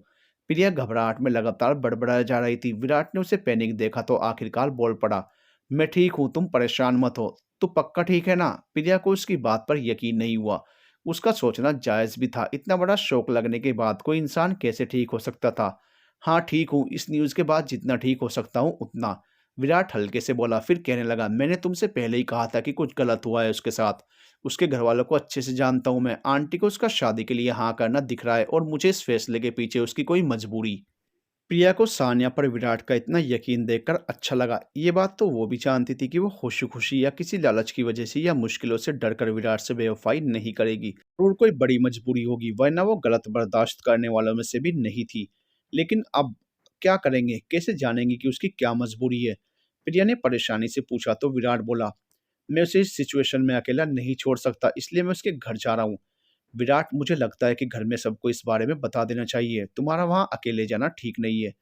प्रिया घबराहट में लगातार बड़बड़ा जा रही थी। विराट ने उसे पैनिक देखा तो आखिरकार बोल पड़ा, मैं ठीक हूं, तुम परेशान मत हो। तू पक्का ठीक है ना? प्रिया को उसकी बात पर यकीन नहीं हुआ। उसका सोचना जायज भी था। इतना बड़ा शौक लगने के बाद कोई इंसान कैसे ठीक हो सकता था? हाँ ठीक हूँ, इस न्यूज़ के बाद जितना ठीक हो सकता हूँ उतना। विराट हल्के से बोला, फिर कहने लगा, मैंने तुमसे पहले ही कहा था कि कुछ गलत हुआ है उसके साथ। उसके घर वालों को अच्छे से जानता हूँ मैं। आंटी को उसका शादी के लिए हाँ करना दिख रहा है और मुझे इस फैसले के पीछे उसकी कोई मजबूरी। प्रिया को सानिया पर विराट का इतना यकीन देखकर अच्छा लगा। ये बात तो वो भी जानती थी कि वो खुशी खुशी या किसी लालच की वजह से या मुश्किलों से डरकर विराट से बेवफाई नहीं करेगी। जरूर कोई बड़ी मजबूरी होगी, वरना वो गलत बर्दाश्त करने वालों में से भी नहीं थी। लेकिन अब क्या करेंगे? कैसे जानेंगे कि उसकी क्या मजबूरी है? प्रिया ने परेशानी से पूछा तो विराट बोला, मैं उसे इस सिचुएशन में अकेला नहीं छोड़ सकता, इसलिए मैं उसके घर जा रहा हूँ। विराट, मुझे लगता है कि घर में सबको इस बारे में बता देना चाहिए। तुम्हारा वहाँ अकेले जाना ठीक नहीं है।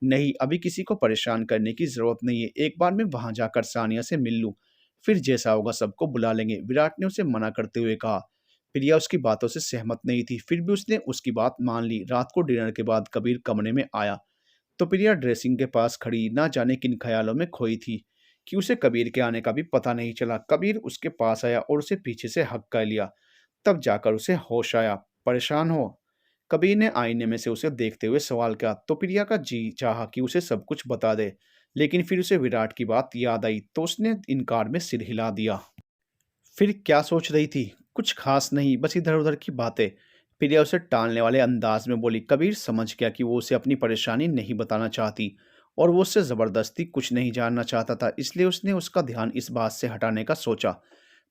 नहीं, अभी किसी को परेशान करने की ज़रूरत नहीं है। एक बार मैं वहाँ जाकर सानिया से मिल लूँ, फिर जैसा होगा सबको बुला लेंगे, विराट ने उसे मना करते हुए कहा। प्रिया उसकी बातों से सहमत नहीं थी, फिर भी उसने उसकी बात मान ली। रात को डिनर के बाद कबीर कमरे में आया, तो प्रिया ड्रेसिंग के पास खड़ी ना जाने किन ख्यालों में खोई थी कि उसे कबीर के आने का भी पता नहीं चला। कबीर उसके पास आया और उसे पीछे से हक कर लिया। तब जाकर उसे होश आया। परेशान हो? कबीर ने आईने में से उसे देखते हुए सवाल किया, तो प्रिया का जी चाहा कि उसे सब कुछ बता दे। लेकिन फिर उसे विराट की बात याद आई तो उसने इनकार में सिर हिला दिया। फिर क्या सोच रही थी? कुछ खास नहीं, बस इधर-उधर की बातें। प्रिया उसे टालने वाले अंदाज में बोली। कबीर समझ गया कि वो उसे अपनी परेशानी नहीं बताना चाहती और वो उससे ज़बरदस्ती कुछ नहीं जानना चाहता था, इसलिए उसने उसका ध्यान इस बात से हटाने का सोचा।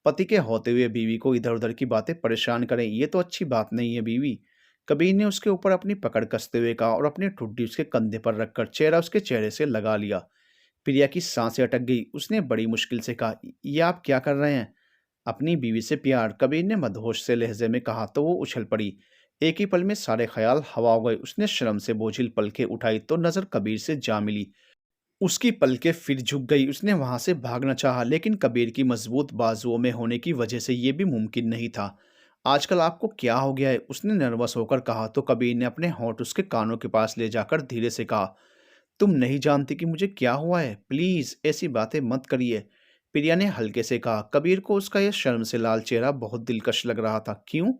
पति के होते हुए बीवी को इधर-उधर की बातें परेशान करें, ये तो अच्छी बात नहीं है बीवी। कबीर ने उसके ऊपर अपनी पकड़ कसते हुए कहा और अपनी ठुड्डी उसके कंधे पर रखकर चेहरा उसके चेहरे से लगा लिया। प्रिया की सांसें अटक गई। उसने बड़ी मुश्किल से कहा, ये आप क्या कर रहे हैं? अपनी बीवी से प्यार, कबीर ने मदहोश से लहजे में कहा तो वो उछल पड़ी। एक ही पल में सारे ख्याल हवा हो गए। उसने शर्म से बोझिल पलकें उठाई तो नजर कबीर से जा मिली। उसकी पलकें फिर झुक गई। उसने वहां से भागना चाहा, लेकिन कबीर की मजबूत बाजुओं में होने की वजह से यह भी मुमकिन नहीं था। आजकल आपको क्या हो गया है? उसने नर्वस होकर कहा तो कबीर ने अपने होंठ उसके कानों के पास ले जाकर धीरे से कहा, तुम नहीं जानती कि मुझे क्या हुआ है। प्लीज ऐसी बातें मत करिए। प्रिया ने हल्के से कहा। कबीर को उसका यह शर्म से लाल चेहरा बहुत दिलकश लग रहा था। क्यों?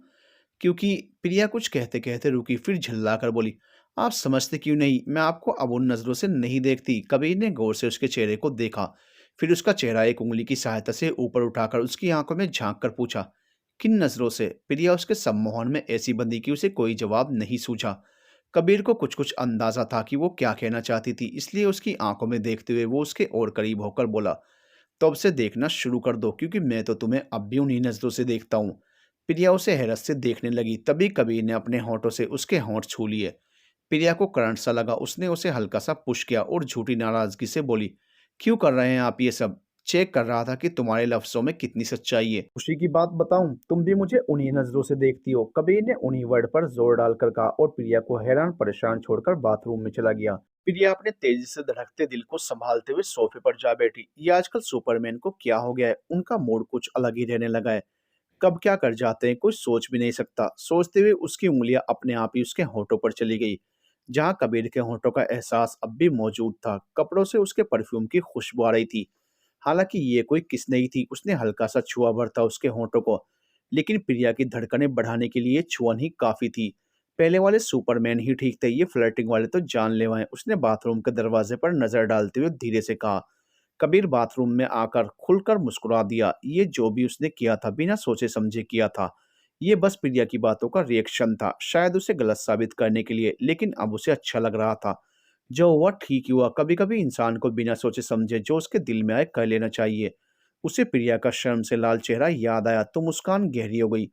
क्योंकि प्रिया कुछ कहते कहते रुकी, फिर झल्ला कर बोली, आप समझते क्यों नहीं? मैं आपको अब उन नजरों से नहीं देखती। कबीर ने गौर से उसके चेहरे को देखा, फिर उसका चेहरा एक उंगली की सहायता से ऊपर उठाकर उसकी आंखों में झांक कर पूछा, किन नजरों से? प्रिया उसके सम्मोहन में ऐसी बंदी कि उसे कोई जवाब नहीं सूझा। कबीर को कुछ कुछ अंदाजा था कि वो क्या कहना चाहती थी, इसलिए उसकी आंखों में देखते हुए वो उसके और करीब होकर बोला, तो अब से देखना शुरू कर दो, क्योंकि मैं तो तुम्हें अब भी उन्हीं नजरों से देखता हूँ। प्रिया उसे हैरत से देखने लगी। तभी कबीर ने अपने होंठों से उसके होंठ छू लिए। प्रिया को करंट सा लगा। उसने उसे हल्का सा पुश किया और झूठी नाराजगी से बोली, क्यों कर रहे हैं आप ये सब? चेक कर रहा था कि तुम्हारे लफ्जों में कितनी सच्चाई है। खुशी की बात बताऊं, तुम भी मुझे उन्हीं नजरों से देखती हो। कबीर ने उन्हीं वर्ड पर जोर डालकर कहा और प्रिया को हैरान परेशान छोड़कर बाथरूम में चला गया। प्रिया अपने तेजी से धड़कते दिल को संभालते हुए सोफे पर जा बैठी। ये आजकल सुपरमैन को क्या हो गया है? उनका मूड कुछ अलग ही रहने लगा है। कब क्या कर जाते हैं कोई सोच भी नहीं सकता। सोचते हुए उसकी उंगलियां अपने आप ही उसके होठों पर चली गई, जहां कबीर के होठों का एहसास अब भी मौजूद था। कपड़ों से उसके परफ्यूम की खुशबू आ रही थी। हालांकि ये कोई किस नहीं थी। उसने हल्का सा छुआ भर था उसके होठों को, लेकिन प्रिया की धड़कनें बढ़ाने के लिए छुअन ही काफी थी। पहले वाले सुपरमैन ही ठीक थे, ये फ्लर्टिंग वाले तो जानलेवा हैं। उसने बाथरूम के दरवाजे पर नजर डालते हुए धीरे से कहा। कबीर बाथरूम में आकर खुलकर मुस्कुरा दिया। ये जो भी उसने किया था बिना सोचे समझे किया था। ये बस प्रिया की बातों का रिएक्शन था, शायद उसे गलत साबित करने के लिए, लेकिन अब उसे अच्छा लग रहा था। जो हुआ ठीक ही हुआ। कभी कभी इंसान को बिना सोचे समझे जो उसके दिल में आए कर लेना चाहिए। उसे प्रिया का शर्म से लाल चेहरा याद आया तो मुस्कान गहरी हो गई।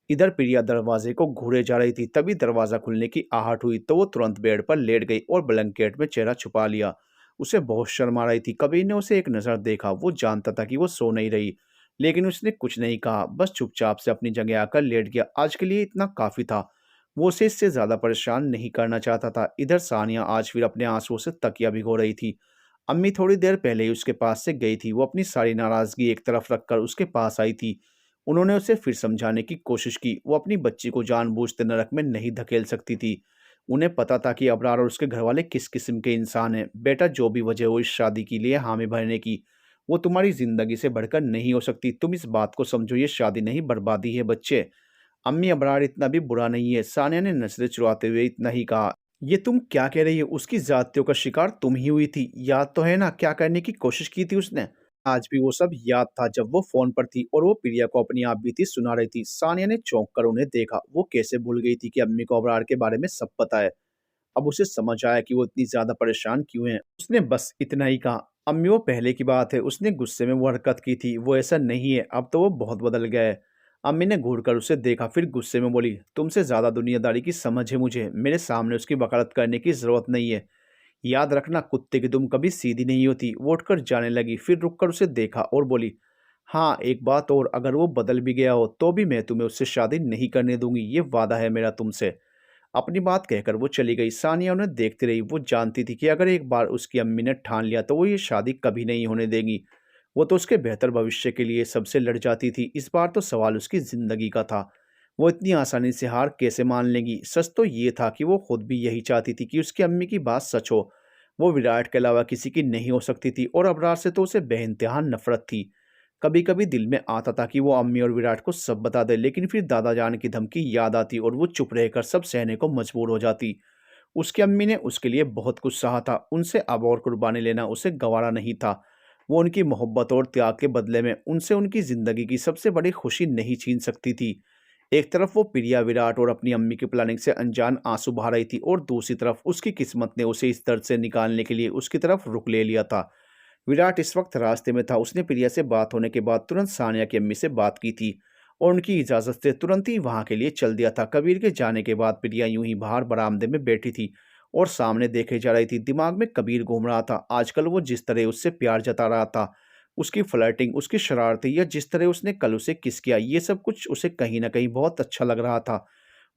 इधर प्रिया दरवाजे को घूरे जा रही थी, तभी दरवाजा खुलने की आहट हुई तो वो तुरंत बेड पर लेट गई और ब्लैंकेट में चेहरा छुपा लिया। उसे बहुत शर्म आ रही थी। कबीर ने उसे एक नज़र देखा। वो जानता था कि वो सो नहीं रही, लेकिन उसने कुछ नहीं कहा, बस चुपचाप से अपनी जगह आकर लेट गया। आज के लिए इतना काफ़ी था। वो उसे इससे ज़्यादा परेशान नहीं करना चाहता था। इधर सानिया आज फिर अपने आंसुओं से तकिया भिगो रही थी। अम्मी थोड़ी देर पहले ही उसके पास से गई थी। वो अपनी सारी नाराज़गी एक तरफ रखकर उसके पास आई थी। उन्होंने उसे फिर समझाने की कोशिश की। वो अपनी बच्ची को जानबूझकर नरक में नहीं धकेल सकती थी। उन्हें पता था कि अबरार और उसके घरवाले किस किस्म के इंसान हैं। बेटा, जो भी वजह हो इस शादी के लिए हामी भरने की, वो तुम्हारी ज़िंदगी से बढ़कर नहीं हो सकती। तुम इस बात को समझो, ये शादी नहीं बर्बादी है बच्चे। अम्मी, अबरार इतना भी बुरा नहीं है। सानिया ने नजरें चुराते हुए इतना ही कहा। ये तुम क्या कह रही हो? उसकी ज़्यादतियों का शिकार तुम ही हुई थी। याद तो है ना क्या करने की कोशिश की थी उसने? आज भी वो सब याद था जब वो फ़ोन पर थी और वो प्रिया को अपनी आप बीती सुना रही थी। सानिया ने चौंक कर उन्हें देखा। वो कैसे भूल गई थी कि अम्मी को अबरार के बारे में सब पता है। अब उसे समझ आया कि वो इतनी ज़्यादा परेशान क्यों है। उसने बस इतना ही कहा, अम्मी वो पहले की बात है। उसने गुस्से में वो हरकत की थी, वो ऐसा नहीं है। अब तो वो बहुत बदल गया है। अम्मी ने घूरकर उसे देखा, फिर गुस्से में बोली, तुमसे ज़्यादा दुनियादारी की समझ है मुझे। मेरे सामने उसकी वकालत करने की ज़रूरत नहीं है। याद रखना, कुत्ते की दुम कभी सीधी नहीं होती। वो उठकर जाने लगी, फिर रुककर उसे देखा और बोली, हाँ एक बात और, अगर वो बदल भी गया हो तो भी मैं तुम्हें उससे शादी नहीं करने दूंगी। ये वादा है मेरा तुमसे। अपनी बात कहकर वो चली गई। सानिया उन्हें देखती रही। वो जानती थी कि अगर एक बार उसकी अम्मी ने ठान लिया तो वो ये शादी कभी नहीं होने देगी। वो तो उसके बेहतर भविष्य के लिए सबसे लड़ जाती थी। इस बार तो सवाल उसकी जिंदगी का था। वो इतनी आसानी से हार कैसे मान लेगी? सच तो ये था कि वो खुद भी यही चाहती थी कि उसकी अम्मी की बात सच हो। वो विराट के अलावा किसी की नहीं हो सकती थी और अबरार से तो उसे बेइंतहा नफरत थी। कभी कभी दिल में आता था कि वो अम्मी और विराट को सब बता दे, लेकिन फिर दादा जान की धमकी याद आती और वो चुप रहकर सब सहने को मजबूर हो जाती। उसकी अम्मी ने उसके लिए बहुत कुछ सहा था, उनसे अब और कुर्बानी लेना उसे गवारा नहीं था। वो उनकी मोहब्बत और त्याग के बदले में उनसे उनकी ज़िंदगी की सबसे बड़ी खुशी नहीं छीन सकती थी। एक तरफ वो प्रिया, विराट और अपनी अम्मी की प्लानिंग से अनजान आंसू बहा रही थी और दूसरी तरफ उसकी किस्मत ने उसे इस दर्द से निकालने के लिए उसकी तरफ रुख ले लिया था। विराट इस वक्त रास्ते में था। उसने प्रिया से बात होने के बाद तुरंत सानिया की अम्मी से बात की थी और उनकी इजाज़त से तुरंत ही वहां के लिए चल दिया था। कबीर के जाने के बाद प्रिया यूं ही बाहर बरामदे में बैठी थी और सामने देखे जा रही थी। दिमाग में कबीर घूम रहा था। आजकल वो जिस तरह उससे प्यार जता रहा था, उसकी फ्लर्टिंग, उसकी शरारतें या जिस तरह उसने कल उसे किस किया, ये सब कुछ उसे कहीं ना कहीं बहुत अच्छा लग रहा था।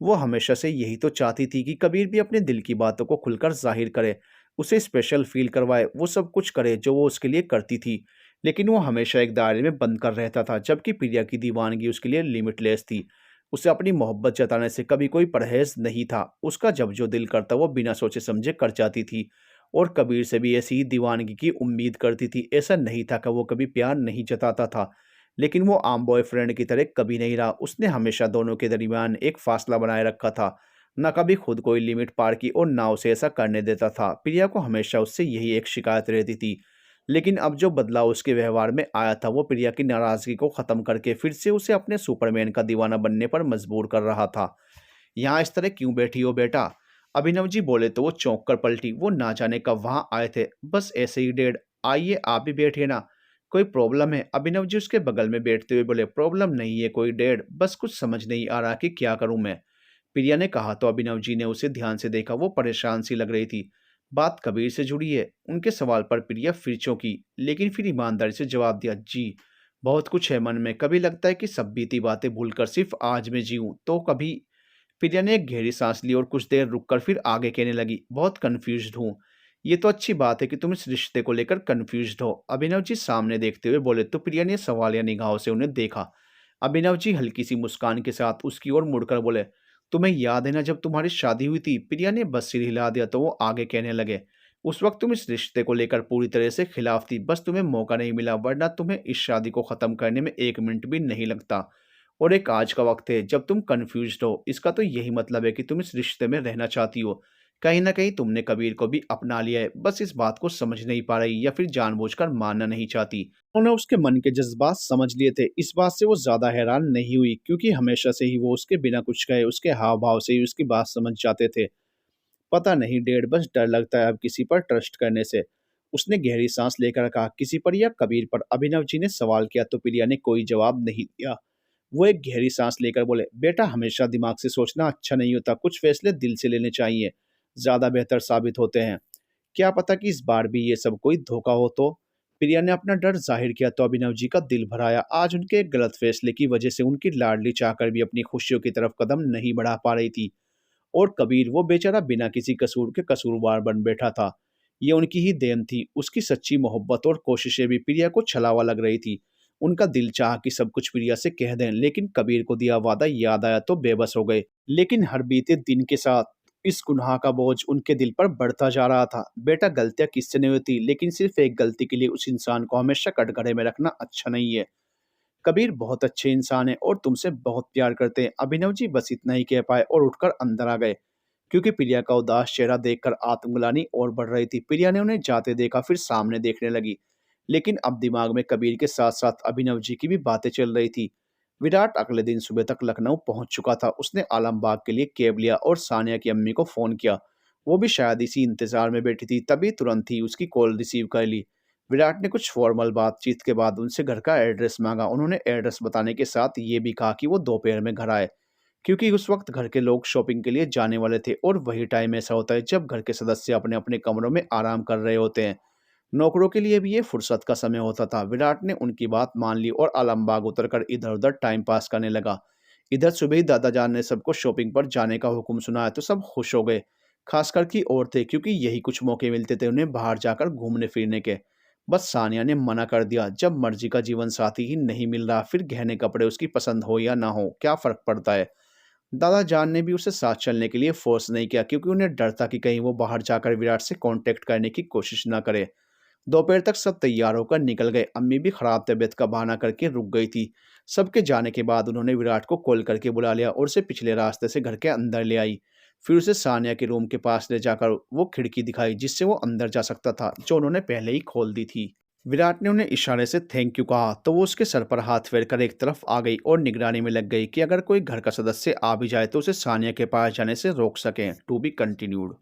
वो हमेशा से यही तो चाहती थी कि कबीर भी अपने दिल की बातों को खुलकर जाहिर करे, उसे स्पेशल फील करवाए, वो सब कुछ करे जो वो उसके लिए करती थी। लेकिन वो हमेशा एक दायरे में बंद कर रहता था, जबकि प्रिया की दीवानगी उसके लिए लिमिटलेस थी। उसे अपनी मोहब्बत जताने से कभी कोई परहेज नहीं था। उसका जब जो दिल करता वो बिना सोचे समझे कर जाती थी और कबीर से भी ऐसी ही दीवानगी की उम्मीद करती थी। ऐसा नहीं था कि वो कभी प्यार नहीं जताता था, लेकिन वो आम बॉयफ्रेंड की तरह कभी नहीं रहा। उसने हमेशा दोनों के दरमियान एक फासला बनाए रखा था, ना कभी खुद कोई लिमिट पार की और ना उसे ऐसा करने देता था। प्रिया को हमेशा उससे यही एक शिकायत रहती थी, लेकिन अब जो बदलाव उसके व्यवहार में आया था वो प्रिया की नाराजगी को खत्म करके फिर से उसे अपने सुपरमैन का दीवाना बनने पर मजबूर कर रहा था। यहाँ इस तरह क्यों बैठी हो बेटा? अभिनव जी बोले तो वो चौंक कर पलटी। वो ना जाने कब वहां आए थे, बस ऐसे ही डेढ़। आइए आप भी बैठिए ना, कोई प्रॉब्लम है? अभिनव जी उसके बगल में बैठते हुए बोले। प्रॉब्लम नहीं है कोई डेढ़, बस कुछ समझ नहीं आ रहा कि क्या करूं मैं, प्रिया ने कहा तो अभिनव जी ने उसे ध्यान से देखा। वो परेशान सी लग रही थी। बात कबीर से जुड़ी है? उनके सवाल पर प्रिया फिर चौंकी, लेकिन फिर ईमानदारी से जवाब दिया, जी बहुत कुछ है मन में। कभी लगता है कि सब बीती बातें भूलकर सिर्फ आज में जीऊं, तो कभी। प्रिया ने एक गहरी सांस ली और कुछ देर रुककर फिर आगे कहने लगी, बहुत कंफ्यूज्ड हूँ। ये तो अच्छी बात है कि तुम इस रिश्ते को लेकर कंफ्यूज्ड हो, अभिनव जी सामने देखते हुए बोले तो प्रिया ने सवालिया निगाहों से उन्हें देखा। अभिनव जी हल्की सी मुस्कान के साथ उसकी ओर मुड़कर बोले, तुम्हें याद है ना जब तुम्हारी शादी हुई थी? प्रिया ने बस सिर हिला दिया तो वो आगे कहने लगे, उस वक्त तुम इस रिश्ते को लेकर पूरी तरह से खिलाफ थी, बस तुम्हें मौका नहीं मिला, वरना तुम्हें इस शादी को खत्म करने में एक मिनट भी नहीं लगता। और एक आज का वक्त है जब तुम कंफ्यूज्ड हो। इसका तो यही मतलब है कि तुम इस रिश्ते में रहना चाहती हो। कहीं ना कहीं तुमने कबीर को भी अपना लिया है, बस इस बात को समझ नहीं पा रही या फिर जानबूझकर मानना नहीं चाहती। उन्होंने उसके मन के जज्बात समझ लिए थे। इस बात से वो ज्यादा हैरान नहीं हुई, क्योंकि हमेशा से ही वो उसके बिना कुछ कहे उसके हाव भाव से ही उसकी बात समझ जाते थे। पता नहीं डेढ़, बस डर लगता है अब किसी पर ट्रस्ट करने से। उसने गहरी सांस लेकर कहा, किसी पर या कबीर पर? अभिनव जी ने सवाल किया तो प्रिया ने कोई जवाब नहीं दिया। वो एक गहरी सांस लेकर बोले, बेटा हमेशा दिमाग से सोचना अच्छा नहीं होता, कुछ फैसले दिल से लेने चाहिए, ज्यादा बेहतर साबित होते हैं। क्या पता कि इस बार भी ये सब कोई धोखा हो तो। प्रिया ने अपना डर जाहिर किया तो अभिनव जी का दिल भर आया। आज उनके एक गलत फैसले की वजह से उनकी लाडली चाहकर भी अपनी खुशियों की तरफ कदम नहीं बढ़ा पा रही थी, और कबीर वो बेचारा बिना किसी कसूर के कसूरवार बन बैठा था। ये उनकी ही देन थी। उसकी सच्ची मोहब्बत और कोशिशें भी प्रिया को छलावा लग रही थी। उनका दिल चाहा कि सब कुछ प्रिया से कह दें, लेकिन कबीर को दिया वादा याद आया तो बेबस हो गए। लेकिन हर बीते दिन के साथ इस गुनाह का बोझ उनके दिल पर बढ़ता जा रहा था। बेटा गलतियां किससे नहीं होती, लेकिन सिर्फ एक गलती के लिए उस इंसान को हमेशा कटघरे में रखना अच्छा नहीं है। कबीर बहुत अच्छे इंसान है और तुमसे बहुत प्यार करते हैं। अभिनव जी बस इतना ही कह पाए और उठकर अंदर आ गए, क्योंकि प्रिया का उदास चेहरा देखकर आत्मग्लानि और बढ़ रही थी। प्रिया ने उन्हें जाते देखा, फिर सामने देखने लगी, लेकिन अब दिमाग में कबीर के साथ साथ अभिनव जी की भी बातें चल रही थी। विराट अगले दिन सुबह तक लखनऊ पहुंच चुका था। उसने आलमबाग के लिए कैब लिया और सानिया की अम्मी को फोन किया। वो भी शायद इसी इंतजार में बैठी थी, तभी तुरंत ही उसकी कॉल रिसीव कर ली। विराट ने कुछ फॉर्मल बातचीत के बाद उनसे घर का एड्रेस मांगा। उन्होंने एड्रेस बताने के साथ ये भी कहा कि वो दोपहर में घर आए, क्योंकि उस वक्त घर के लोग शॉपिंग के लिए जाने वाले थे और वही टाइम ऐसा होता है जब घर के सदस्य अपने अपने कमरों में आराम कर रहे होते हैं। नौकरों के लिए भी ये फुर्सत का समय होता था। विराट ने उनकी बात मान ली और आलमबाग उतरकर इधर उधर टाइम पास करने लगा। इधर सुबह ही दादा जान ने सबको शॉपिंग पर जाने का हुक्म सुनाया तो सब खुश हो गए, खासकर की औरतें, क्योंकि यही कुछ मौके मिलते थे उन्हें बाहर जाकर घूमने फिरने के। बस सानिया ने मना कर दिया, जब मर्जी का जीवन साथी ही नहीं मिल रहा फिर गहने कपड़े उसकी पसंद हो या ना हो क्या फर्क पड़ता है। दादा जान ने भी उसे साथ चलने के लिए फोर्स नहीं किया, क्योंकि उन्हें डर था कि कहीं वो बाहर जाकर विराट से कांटेक्ट करने की कोशिश ना करे। दोपहर तक सब तैयार होकर निकल गए। अम्मी भी खराब तबीयत का बहाना करके रुक गई थी। सबके जाने के बाद उन्होंने विराट को कॉल करके बुला लिया और उसे पिछले रास्ते से घर के अंदर ले आई। फिर उसे सानिया के रूम के पास ले जाकर वो खिड़की दिखाई जिससे वो अंदर जा सकता था, जो उन्होंने पहले ही खोल दी थी। विराट ने उन्हें इशारे से थैंक यू कहा तो वो उसके सर पर हाथ फेरकर एक तरफ आ गई और निगरानी में लग गई कि अगर कोई घर का सदस्य आ भी जाए तो उसे सानिया के पास जाने से रोक सकें। To be continued.